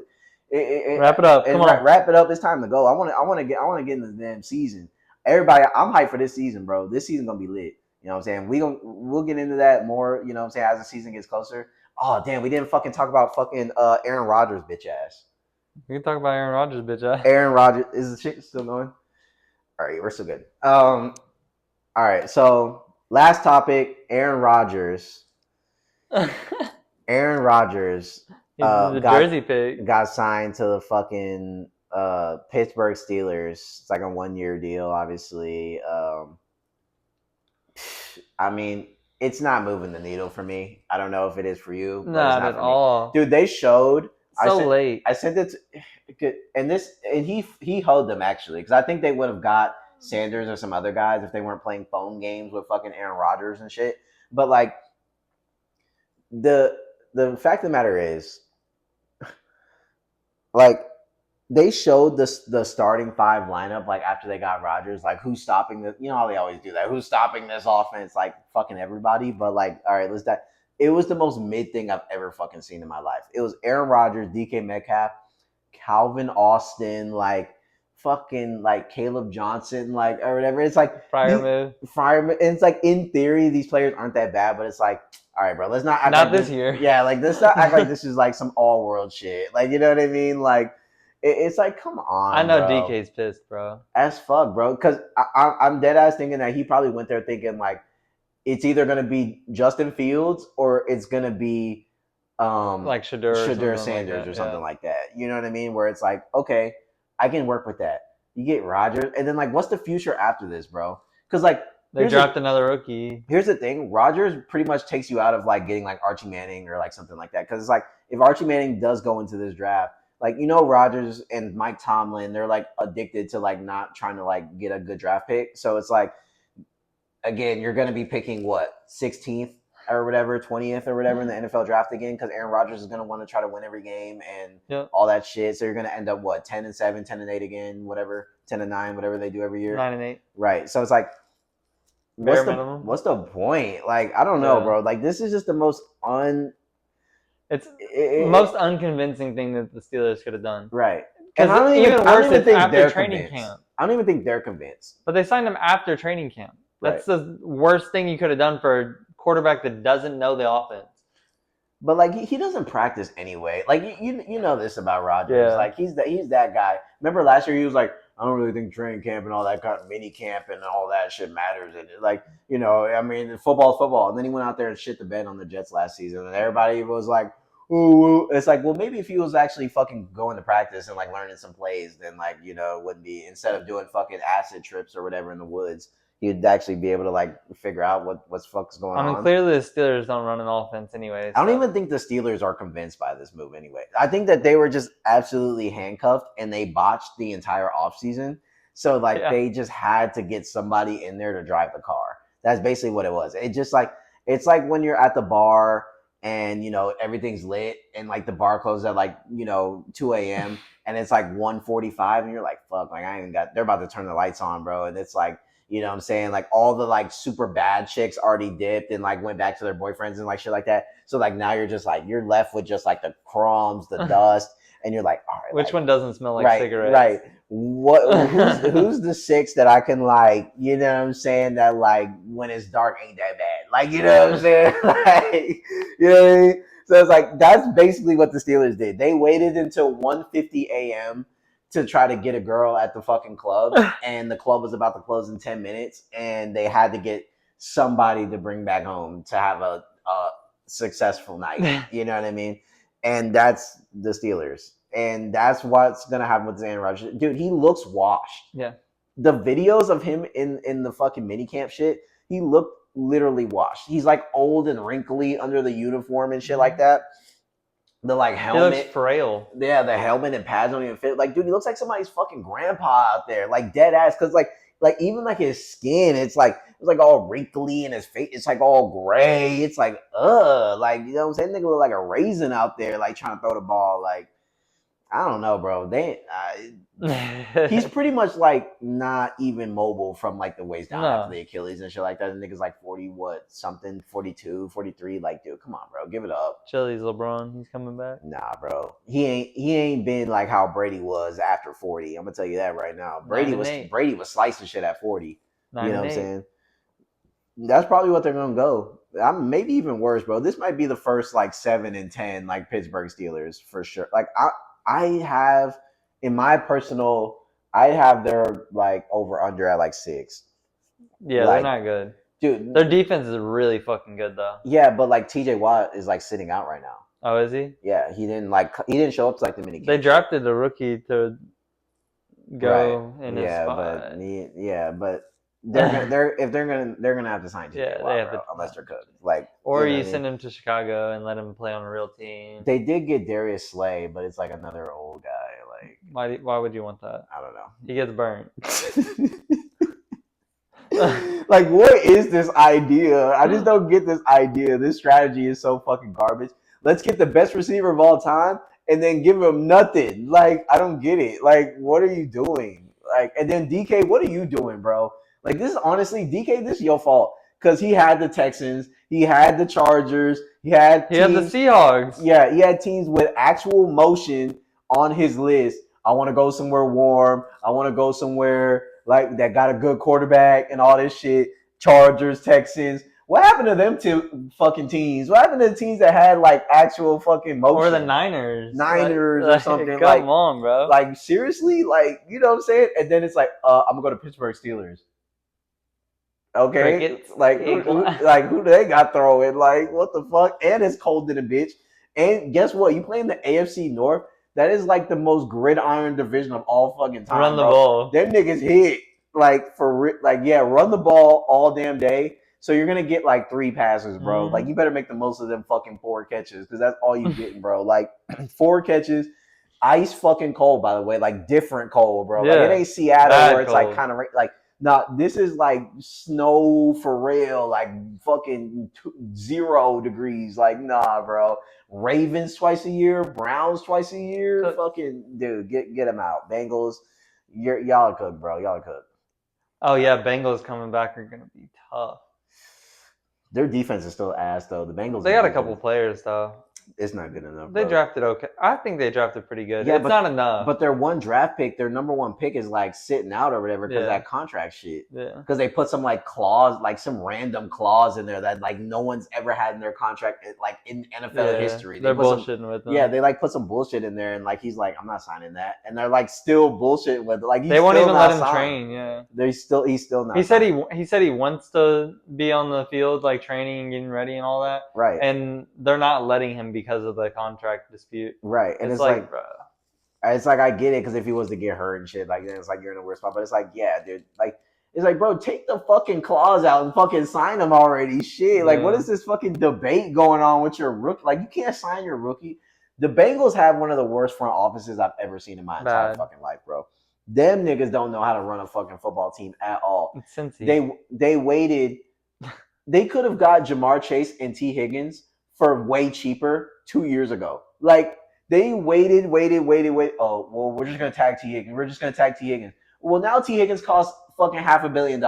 Wrap it up. Come on. wrap it up. It's time to go. I want to get into the damn season. Everybody, I'm hyped for this season, bro. This season gonna be lit. You know what I'm saying? We'll get into that more. You know what I'm saying as the season gets closer. Oh damn, we didn't fucking talk about fucking Aaron Rodgers, bitch ass. We can talk about Aaron Rodgers, bitch ass. Aaron Rodgers is the shit still going? All right, we're still good. All right, so last topic, Aaron Rodgers. Aaron Rodgers He's the got Jersey pick. signed to the fucking Pittsburgh Steelers. It's like a 1 year deal, obviously. I mean, it's not moving the needle for me. I don't know if it is for you, but it's Not not at for me. all. Dude, they showed. So late. I sent it and he hoed them actually because I think they would have got Sanders or some other guys if they weren't playing phone games with fucking Aaron Rodgers and shit. But like the fact of the matter is, like they showed the starting five lineup like after they got Rodgers, like who's stopping the, you know how they always do that, who's stopping this offense, like fucking everybody. But like, all right, let's that. It was the most mid thing I've ever fucking seen in my life. It was Aaron Rodgers, DK Metcalf, Calvin Austin, like fucking like Caleb Johnson, like or whatever. It's like Prior the move. fireman. And it's like in theory these players aren't that bad, but it's like, all right, bro, let's not act Not like this this. year. Yeah, like let's not act like this is like some all world shit. Like you know what I mean? Like it's like, come I on, know bro. DK's pissed, bro. As fuck, bro. Because I'm dead ass thinking that he probably went there thinking like it's either gonna be Justin Fields or it's gonna be Like Shadur or Shadur something like Sanders or that. something Yeah. like that. You know what I mean? Where it's like, okay, I can work with that. You get Rodgers, and then like, what's the future after this, bro? Because like, They dropped another rookie. here's the thing: Rodgers pretty much takes you out of like getting like Archie Manning or like something like that. Because it's like if Archie Manning does go into this draft, like Rodgers and Mike Tomlin, they're like addicted to like not trying to like get a good draft pick. So it's like again, you're going to be picking what 16th or whatever, 20th or whatever in the NFL draft again because Aaron Rodgers is going to want to try to win every game and Yep. all that shit. So you're going to end up what 10-7, 10-8 again, whatever, 10-9, whatever they do every year. 9-8. Right. So it's like, Bare minimum. what's the point? Like, I don't know, bro. Like, this is just the most It's most unconvincing thing that the Steelers could have done. Right. Because even worse, it's after training camp. I don't even think they're convinced. But they signed him after training camp. That's Right. the worst thing you could have done for a quarterback that doesn't know the offense. But like he doesn't practice anyway. Like you know this about Rodgers. Yeah. Like he's that guy. Remember last year he was like, I don't really think training camp and all that kind of mini camp and all that shit matters. And like, I mean, football's football. And then he went out there and shit the bed on the Jets last season, and everybody was like, ooh. It's like, well, maybe if he was actually fucking going to practice and like learning some plays, then like it wouldn't be, instead of doing fucking acid trips or whatever in the woods, he'd actually be able to like figure out what's fuck's going on. I mean, clearly the Steelers don't run an offense anyway. I don't even think the Steelers are convinced by this move anyway. I think that they were just absolutely handcuffed and they botched the entire offseason. So like they just had to get somebody in there to drive the car. That's basically what it was. It just like, it's like when you're at the bar and everything's lit and like the bar closes at like 2 a.m. and it's like 1:45 and you're like, fuck, like I ain't even got, they're about to turn the lights on, bro. And it's like, You know what I'm saying? Like all the like super bad chicks already dipped and like went back to their boyfriends and like shit like that. So like now you're just like you're left with just like the crumbs, the dust, and you're like, all right, Which like one doesn't smell like right, cigarettes? right. What who's the six that I can like, you know what I'm saying, that like when it's dark ain't that bad. Like, you know what I'm saying? Like, you know what I mean? So it's like that's basically what the Steelers did. They waited until 1:50 a.m. to try to get a girl at the fucking club, and the club was about to close in 10 minutes, and they had to get somebody to bring back home to have a successful night. You know what I mean? And that's the Steelers, and that's what's gonna happen with Aaron Rodgers. Dude, he looks washed. Yeah. The videos of him in the fucking minicamp shit, he looked literally washed. He's like old and wrinkly under the uniform and shit like that. The like He looks helmet, frail. yeah, the helmet and pads don't even fit. Like, dude, he looks like somebody's fucking grandpa out there, like dead ass. Cause like even like his skin, it's like all wrinkly, and his face, it's like all gray. It's like like, you know what I'm saying? Nigga look like a raisin out there, like trying to throw the ball. Like, I don't know, bro. He's pretty much like not even mobile from like the waist down after No. the Achilles and shit like that. The nigga's like 40 what something, 42, 43. Like, dude, come on, bro, give it up. Chili's LeBron, he's coming back. Nah, bro. He ain't been like how Brady was after 40. I'm gonna tell you that right now. 9-8. Brady was slicing shit at 40. You Nine know and what I'm eight. saying? That's probably what they're gonna go. I'm maybe even worse, bro. This might be the first like 7-10 like Pittsburgh Steelers for sure. Like I have in my personal, I have their like over under at like 6. Yeah, they're Like, not good. dude, Their defense is really fucking good though. yeah, but like TJ Watt is like sitting out right now. Oh, is he? Yeah, he didn't show up to like the mini They camp. drafted a rookie to Right. go in his Yeah, but spot. they're gonna have to sign TJ Yeah, they Watt, have bro, to. unless they're cooked. Like, Or you know what you I mean? send him to Chicago and let him play on a real team. They did get Darius Slay, but it's like another old guy. Like, Why would you want that? I don't know. He gets burnt. Like, what is this idea? I just don't get this idea. This strategy is so fucking garbage. Let's get the best receiver of all time and then give him nothing. Like, I don't get it. Like, what are you doing? Like, and then DK, what are you doing, bro? Like, this is honestly, DK, this is your fault. Because he had the Texans, he had the Chargers, he had He had the teams. Seahawks. Yeah, he had teams with actual motion on his list. I want to go somewhere warm. I want to go somewhere like that got a good quarterback and all this shit. Chargers, Texans. What happened to them two fucking teams? What happened to the teams that had like actual fucking motion? Or the Niners. Niners or something. Come on, bro. Like, seriously? Like, you know what I'm saying? And then it's like, I'm gonna go to Pittsburgh Steelers. Okay, Crickets. like who do they got throwing? Like, what the fuck? And it's cold in a bitch. And guess what? You play in the AFC North. That is like the most gridiron division of all fucking time. Run the bro. ball. Them niggas hit like yeah, run the ball all damn day. So you're gonna get like 3 passes, bro. Like, you better make the most of them fucking 4 catches because that's all you getting, bro. Like 4 catches. Ice fucking cold, by the way. Like, different cold, bro. Yeah, like, it ain't Seattle bad where it's cold. like kind of like. Nah, this is like snow for real, like fucking 0 degrees. Like, nah, bro. Ravens twice a year, Browns twice a year. Cook. Fucking dude, get them out. Bengals, y'all are cooked, bro. Y'all are cooked. Oh yeah, Bengals coming back are gonna be tough. Their defense is still ass though. The Bengals, They got a couple players though. It's not good enough. They bro. drafted okay. I think they drafted pretty good. Yeah, it's not enough. But their one draft pick, their number 1 pick, is like sitting out or whatever because Yeah. that contract shit. Yeah. Because they put some like clause, like some random clause in there that like no one's ever had in their contract, like in NFL history. They're bullshitting with them. Yeah, they like put some bullshit in there, and like he's like, I'm not signing that, and they're like still bullshitting with it. Like, they won't even let him signed. train. Yeah, he's still not. He said signed. he said he wants to be on the field, like training and getting ready and all that. Right. And they're not letting him because of the contract dispute. Right. And it's like bro. It's like, I get it, because if he was to get hurt and shit, like, then it's like you're in a weird spot. But it's like, yeah, dude, like, it's like, bro, take the fucking clause out and fucking sign him already. Shit, like, what is this fucking debate going on with your rookie? Like, you can't sign your rookie. The Bengals have one of the worst front offices I've ever seen in my entire fucking life, bro. Them niggas don't know how to run a fucking football team at all. It's Cincy. They waited. They could have got Jamar Chase and T. Higgins for way cheaper 2 years ago. Like, they waited. Oh, well, we're just going to tag T. Higgins. Well, now T. Higgins costs fucking $500 million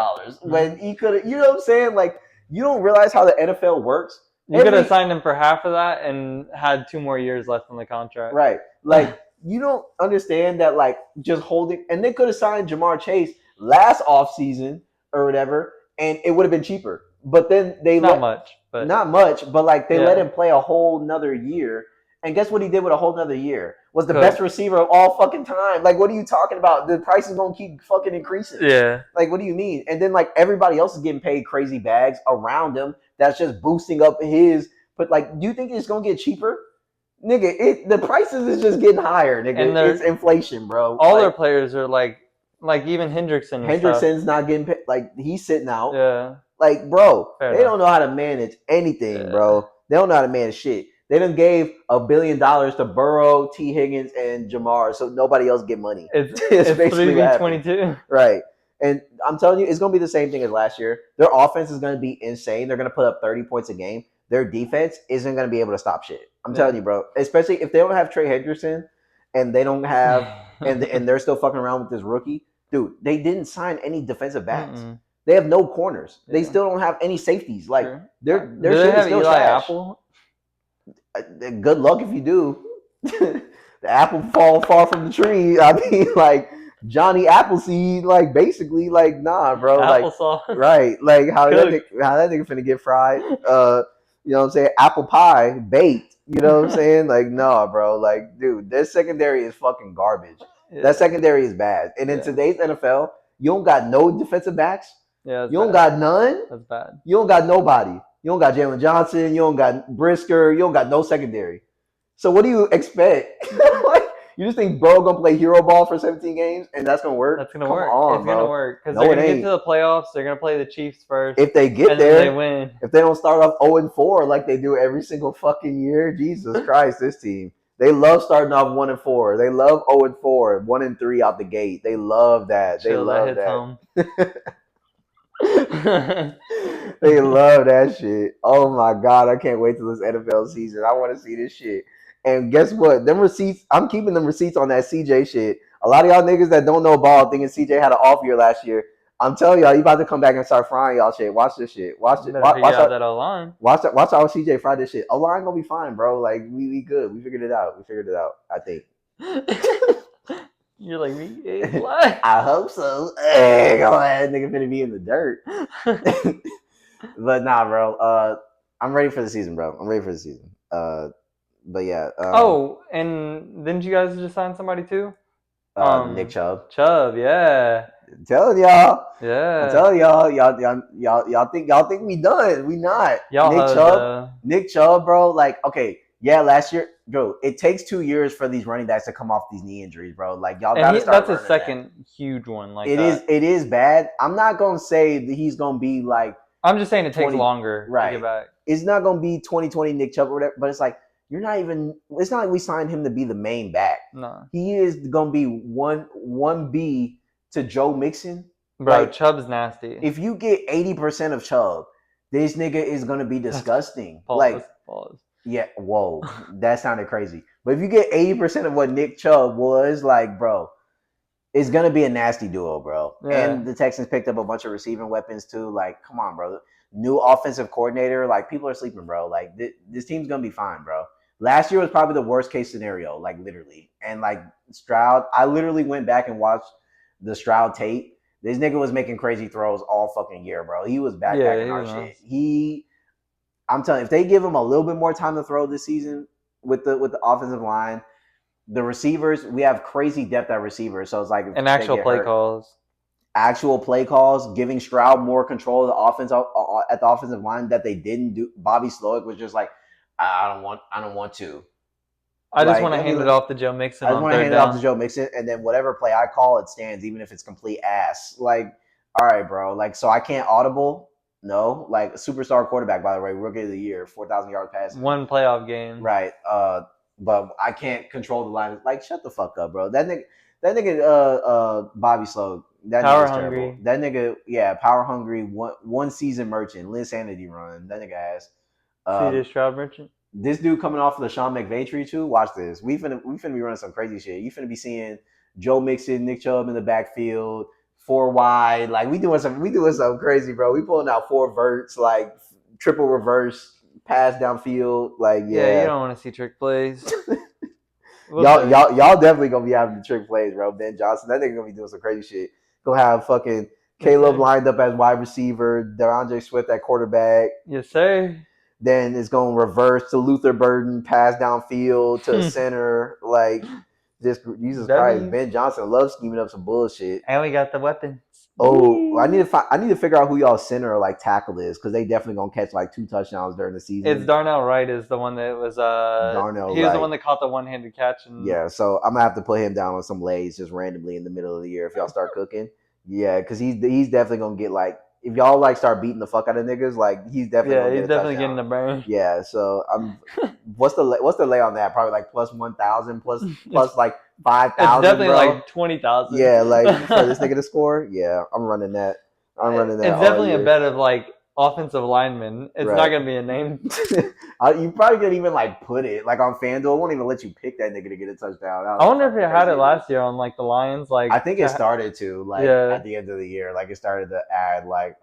when Mhm. he could have. You know what I'm saying? Like you don't realize how the NFL works. You could have Every signed him for half of that and had 2 more years left on the contract. right, like you don't understand that. Like just holding, and they could have signed Jamar Chase last offseason or whatever, and it would have been cheaper. But then they Not let much, but not much, but like they let yeah. him play a whole nother year. And guess what he did with a whole nother year? Was the best Cook. receiver of all fucking time. Like, what are you talking about? The price is gonna keep fucking increasing. Yeah. Like, what do you mean? And then like everybody else is getting paid crazy bags around him. That's just boosting up his. But like, do you think it's gonna get cheaper? Nigga, the prices is just getting higher, nigga. And It's they're inflation, bro. all their Like players are like even Hendrickson and stuff. Hendrickson's not getting paid. Like he's sitting out. Yeah. Like, bro, Fair they enough. don't know how to manage anything, Yeah. bro. They don't know how to manage shit. They done gave $1 billion to Burrow, T. Higgins, and Jamar, so nobody else get money. It's It's three basically what v happened, 22. right? And I'm telling you, it's gonna be the same thing as last year. Their offense is gonna be insane. They're gonna put up 30 points a game. Their defense isn't gonna be able to stop shit. I'm telling Yeah. you, bro. Especially if they don't have Trey Hendrickson, and they don't have, and they're still fucking around with this rookie, dude. They didn't sign any defensive backs. Mm-mm. They have no corners. They Yeah. still don't have any safeties. Like True. their Do they shit is have still Eli trash. Apple? Good luck if you do. The apple fall far from the tree. I mean, like Johnny Appleseed, like basically, like nah, bro. Like Applesauce. right, like Cook. how that nigga finna get fried. You know what I'm saying? Apple pie baked. You know what I'm saying? Like nah, bro. Like dude, their secondary is fucking garbage. That Yeah. secondary is bad. And in Yeah. today's NFL, you don't got no defensive backs. Yeah, that's You don't bad. got none. That's bad. You don't got nobody. You don't got Jalen Johnson. You don't got Brisker. You don't got no secondary. So what do you expect? Like, you just think Burrow gonna play hero ball for 17 games and that's gonna work? That's gonna Come work. on, It's gonna bro. work because they're No, it gonna get to ain't. the playoffs. They're gonna play the Chiefs first, If they get and then they there, win. if they don't start off 0-4 like they do every single fucking year, Jesus Christ, this team. They love starting off 1-4. They love 0-4, 1-3 out the gate. They love that. They Chill, that love hits that. home. They love that shit. Oh my god, I can't wait till this NFL season. I want to see this shit. And guess what? Them receipts, I'm keeping them receipts on that CJ shit. A lot of y'all niggas that don't know ball thinking CJ had an off year last year. I'm telling y'all, you about to come back and start frying y'all shit. Watch this shit. Watch it. Better figure out Out. that O line. Watch how CJ fry this shit. A line gonna be fine, bro. Like we good. We figured it out. I think. You're like me, A-fly. I hope so. Hey, go ahead, nigga, finna be in the dirt. But nah, bro. I'm ready for the season, bro. I'm ready for the season. But yeah. Oh, and didn't you guys just sign somebody too? Nick Chubb. Chubb, yeah, I'm telling y'all. I'm yeah. telling y'all think we done. We not. Y'all have Nick Chubb, bro. Like, okay, yeah, last year, bro. It takes 2 years for these running backs to come off these knee injuries, bro. Like, y'all and gotta start that's his learning that. second huge one like It that. is. It is bad. I'm not gonna say that he's gonna be like I'm just saying it takes 20 longer to right. get back. It's not gonna be 2020 Nick Chubb or whatever. But it's like you're not even. It's not like we signed him to be the main back. No, He is gonna be one B to Joe Mixon. bro, Like Chubb's nasty. if you get 80% of Chubb, this nigga is gonna be disgusting. Pause. Yeah, whoa, that sounded crazy. But if you get 80% of what Nick Chubb was, like, bro, it's gonna be a nasty duo, bro. Yeah. And the Texans picked up a bunch of receiving weapons too. Like, come on, bro. New offensive coordinator. Like, people are sleeping, bro. Like, this team's gonna be fine, bro. Last year was probably the worst case scenario, like literally. And like Stroud, I literally went back and watched the Stroud tape. This nigga was making crazy throws all fucking year, bro. He was backpacking our shit. I'm telling you, if they give him a little bit more time to throw this season with the offensive line, the receivers, we have crazy depth at receivers. So it's like and actual play calls. Actual play calls, giving Stroud more control of the offense at the offensive line that they didn't do. Bobby Slowick was just like, I don't want to. I just want to hand it off to Joe Mixon. I just want to hand it off to Joe Mixon, and then whatever play I call, it stands, even if it's complete ass. Like, all right, bro. Like, so I can't audible. No, like a superstar quarterback, by the way, rookie of the year, 4,000 yards passing, one playoff game, right? But I can't control the line. Like, shut the fuck up, bro. That nigga, Bobby Slowick. That power nigga's hungry. Terrible. That nigga, yeah, power hungry. One season merchant, Linsanity run. That nigga ass. CJ Stroud merchant. This dude coming off of the Sean McVay tree too. Watch this. We finna be running some crazy shit. You finna be seeing Joe Mixon, Nick Chubb in the backfield, four wide. Like we doing something crazy, bro. We pulling out four verts, like triple reverse pass downfield. Like Yeah, you yeah, don't want to see trick plays. We'll y'all show you. y'all definitely gonna be having the trick plays, bro. Ben Johnson, that nigga gonna be doing some crazy shit. Gonna have fucking Yes, Caleb sir. lined up as wide receiver, DeAndre Swift at quarterback. Yes, sir. Then it's going to reverse to Luther Burden, pass downfield to center. Like, just Jesus Christ, W. Ben Johnson loves scheming up some bullshit. And we got the weapons. Oh, Yee. I need to figure out who y'all center or like tackle is because they definitely gonna catch like 2 touchdowns during the It's season. Darnell Wright is the one that was Darnell he was the one Wright. that caught the one-handed catch and Yeah, so I'm gonna have to put him down on some lays just randomly in the middle of the year if y'all start cooking. Yeah, because he's definitely gonna get like if y'all like start beating the fuck out of niggas, like he's definitely yeah, gonna get he's a definitely touchdown. getting a burn. Yeah, so I'm. What's the lay on that? Probably like plus 1,000, It's plus like 5,000, definitely bro. like 20,000. Yeah, like for this nigga to score. Yeah, I'm running that. I'm running that It's all definitely a year. bet of like offensive lineman. It's not Right. gonna be a name. You probably couldn't even like put it like on FanDuel. It won't even let you pick that nigga to get a touchdown. I How wonder if fucking it had crazy it it is. last year on like the Lions, I like think it started to like yeah, at the end of the year, like it started to add like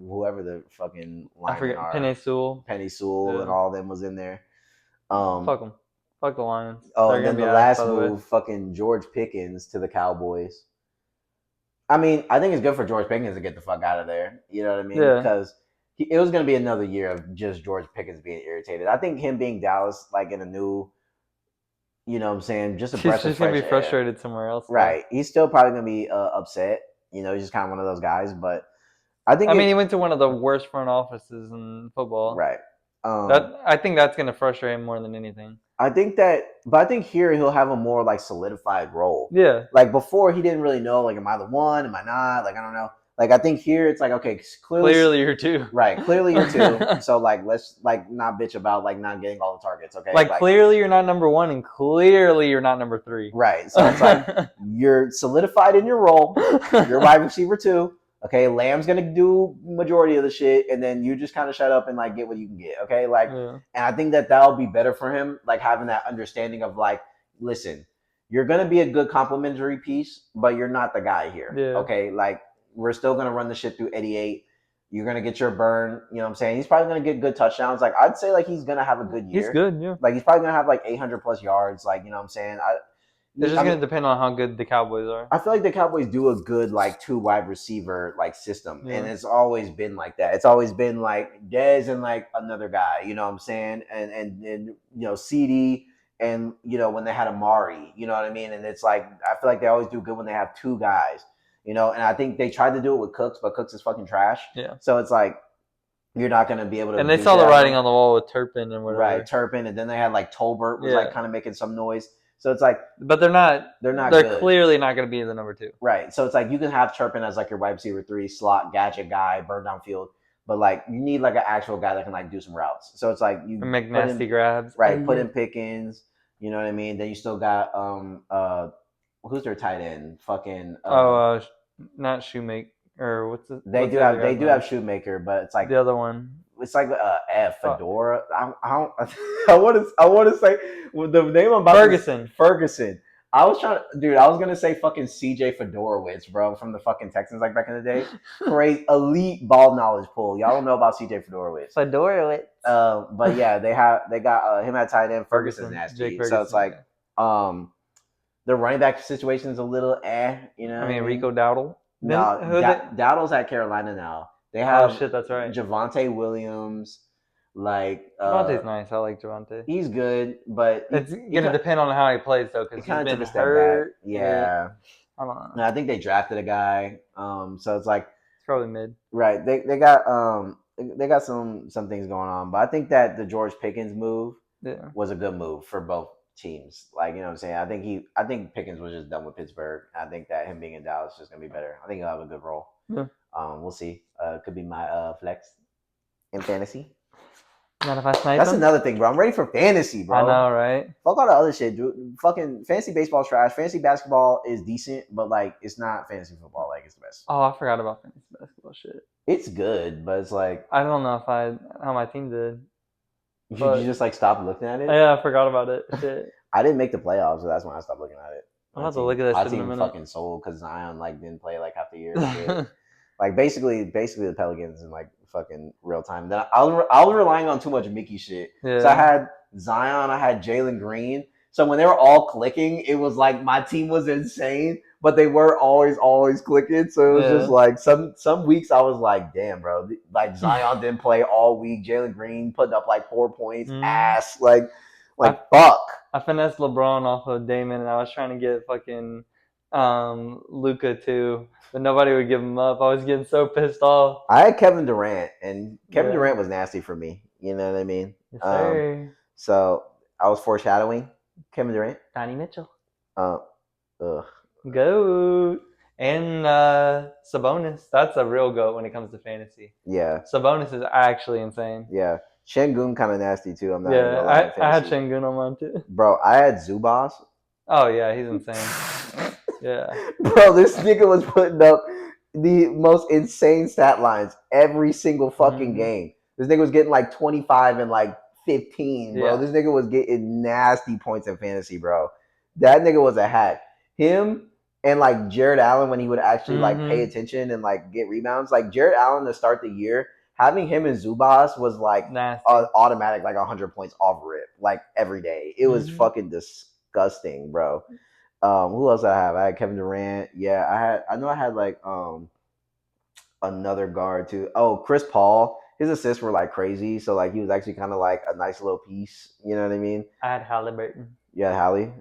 whoever the fucking I linemen forget are, Penny Sewell. Penny Sewell and Yeah, all of them was in there. Um, fuck them, fuck the Lions. oh, They're and gonna then be the ass, by last the way. move, fucking George Pickens to the Cowboys. I mean, I think it's good for George Pickens to get the fuck out of there. You know what I mean? Yeah, Because it was going to be another year of just George Pickens being irritated. I think him being Dallas, like in a new, you know what I'm saying, just a he's breath of just gonna fresh be air. frustrated somewhere else though. Right. He's still probably going to be upset. You know, he's just kind of one of those guys. But I think I mean, it, he went to one of the worst front offices in football. right. Um, That I think that's gonna frustrate him more than anything. I think that, but I think here he'll have a more like solidified role. Yeah, Like before, he didn't really know, like, am I the one? Am I not? Like, I don't know. Like, I think here it's like, okay, clearly, clearly you're two. right, clearly you're two. So, like, let's like not bitch about like not getting all the targets, okay? Like Like, clearly you're not number one, and clearly you're not number three. right. So it's like you're solidified in your role. You're wide receiver two. Okay, Lamb's gonna do majority of the shit, and then you just kind of shut up and like get what you can get. Okay, like, Yeah. and I think that that'll be better for him, like having that understanding of like, listen, you're gonna be a good complementary piece, but you're not the guy here. Yeah. Okay, like we're still gonna run the shit through 88. You're gonna get your burn. You know what I'm saying? He's probably gonna get good touchdowns. Like I'd say, like he's gonna have a good He's year. good, yeah. Like he's probably gonna have like 800 plus yards. Like you know what I'm saying? It's I just mean, gonna depend on how good the Cowboys are. I feel like the Cowboys do a good like two wide receiver like system, and Yeah. it's always been like that. It's always been like Dez and like another guy, you know what I'm saying, and you know CD and you know when they had Amari, you know what I mean, and it's like I feel like they always do good when they have two guys, you know, and I think they tried to do it with Cooks, but Cooks is fucking trash, Yeah. so it's like you're not gonna be able to And they beat saw that the out of writing them. on the wall with Turpin and Right, whatever. Turpin, and then they had like Tolbert was like Yeah. kind of making some noise, so it's like But they're not they're not they're good. clearly not gonna be the number two. Right. So it's like you can have Turpin as like your wide receiver three slot gadget guy, burn down field, but like you need like an actual guy that can like do some routes. So it's like you And make put nasty in grabs. right, put in Pickens, you know what I mean? Then you still got who's their tight end? Fucking Not Shoemaker or what's the they other guy's do name? have Shoemaker, but it's The other one. like F Fuck. Fedora. I don't I want to say well, the name I'm about Ferguson. to Ferguson. I was trying to, dude. I was gonna say fucking CJ Fedorowicz, bro, from the fucking Texans, like back in the day. Crazy elite ball knowledge pool. Y'all don't know about CJ Fedorowicz. Fedorowicz. But yeah, they got him at tight end. Ferguson's nasty. Jake Ferguson. So it's like, the running back situation is a little You know, I what mean Rico Dowdle. No, Who they? Dowdle's at Carolina now. They Oh have shit, that's right. Javante Williams. Like Javante's nice. I like Javante. he's good, but It's gonna depend on how he plays though, he because he's kind of been took a step back. hurt. Yeah, I don't know. and I think they drafted a guy. So it's like It's probably mid. right. They got some things going on, but I think that the George Pickens move Yeah. was a good move for both teams. Like you know what I'm saying. I think Pickens was just done with Pittsburgh. I think that him being in Dallas is just gonna be better. I think he'll have a good role. Yeah. We'll see. Could be my flex in fantasy. Not if I snipe That's him. another thing, bro. I'm ready for fantasy, bro. I know, right? Fuck all the other shit, dude. Fucking fantasy baseball trash. Fantasy basketball is decent, but like it's not fantasy football. Like it's the best. Oh, I forgot about fantasy basketball shit. It's good, but it's like I don't know how my team did. you just like stop looking at it. Yeah, I forgot about it. Shit. I didn't make the playoffs, so that's when I stopped looking at it. I'm about to look at that My shit in a team minute. fucking sold because Zion like didn't play like half the year and shit. Like basically the Pelicans in like fucking real time. Then I was relying on too much Mickey shit. So I Yeah. had Zion, I had Jalen Green. So when they were all clicking, it was like my team was insane, but they were always clicking. So it was just Yeah. like some weeks I was like, damn, bro, like Zion didn't play all week. Jalen Green putting up like 4 points, Mm. ass, like I fuck. I finessed LeBron off of Damon, and I was trying to get fucking Luca too, but nobody would give him up. I was getting so pissed off. I had Kevin Durant, and Kevin Yeah. Durant was nasty for me. You know what I mean? Yes, Um, sir. so I was foreshadowing Kevin Durant. Donnie Mitchell. Uh, ugh. Goat. And Sabonis. That's a real goat when it comes to fantasy. Yeah, Sabonis is actually insane. yeah. Shengun kind of nasty too. I'm not even Yeah, gonna lie in I had fantasy, Shengun on mine too. bro. I had Zubas. Oh yeah, he's insane. Yeah. Bro, this nigga was putting up the most insane stat lines every single fucking Mm-hmm. game. This nigga was getting like 25 and like 15, bro. Yeah. This nigga was getting nasty points in fantasy, bro. That nigga was a hack. Him and like Jared Allen when he would actually like pay Mm-hmm. attention and like get rebounds. Like Jared Allen to start the year, having him and Zubas was like Nasty. automatic, like 100 points off rip, like every day. It was Mm-hmm. fucking disgusting, bro. Who else I have? I had Kevin Durant. Yeah, I know I had like another guard too. Oh, Chris Paul. His assists were like crazy. So like he was actually kind of like a nice little piece. You know what I mean? I had Halliburton. Yeah, Hallie.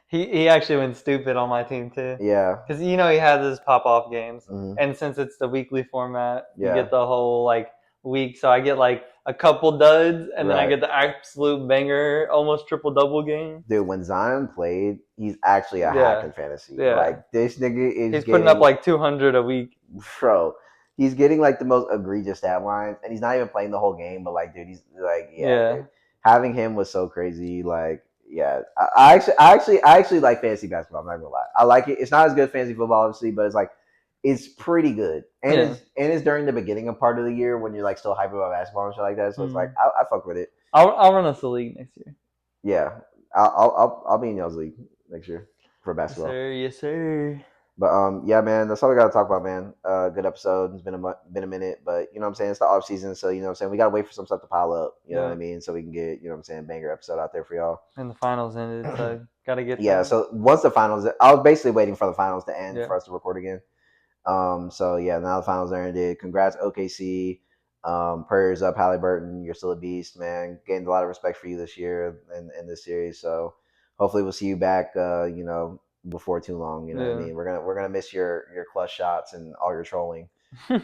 He actually went stupid on my team too, Yeah. because he has his pop off games, Hmm. and since it's the weekly format, you Yeah. get the whole like week. So I get like a couple duds, and then I Right. get the absolute banger, almost triple double game. Dude, when Zion played, he's actually a hack Yeah, in fantasy. yeah. Like this nigga is He's putting up getting like 200 a week. bro. He's getting like the most egregious stat lines, and he's not even playing the whole game. But like, dude, he's like, yeah, Yeah. dude. Having him was so crazy. Like, yeah, I actually like fantasy basketball. I'm not gonna lie, I like it. It's not as good as fantasy football, obviously, but it's like it's pretty good, Yeah. and it's during the beginning of part of the year when you're like still hyped about basketball and shit like that. So it's like Mm. I fuck with it. I'll run us the league next year. Yeah, I'll be in y'all's league next year for Yes, basketball. sir. Yes, sir. But yeah, man, that's all we gotta talk about, man. Good episode. It's been a minute, but you know what I'm saying. It's the off season, so you know what I'm saying. We gotta wait for some stuff to pile up. You know what I Yeah. mean, so we can get you know what I'm saying banger episode out there for y'all. And the finals ended, so gotta get Yeah. that. So once the finals, I was basically waiting for the finals to end Yeah. for us to record again. So yeah, now the finals are ended. Congrats, OKC. Prayers up, Halliburton. You're still a beast, man. Gained a lot of respect for you this year in this series. So hopefully we'll see you back. You know, before too long. You know what I Yeah. mean. We're gonna miss your clutch shots and all your trolling.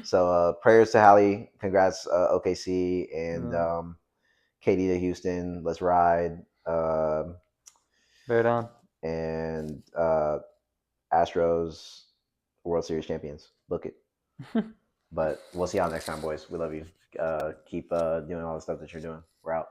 So prayers to Hallie. Congrats, OKC and Yeah. Katie to Houston. Let's ride. Bear down. And Astros World Series champions. Book it. But we'll see y'all next time, boys. We love you. Keep doing all the stuff that you're doing. We're out.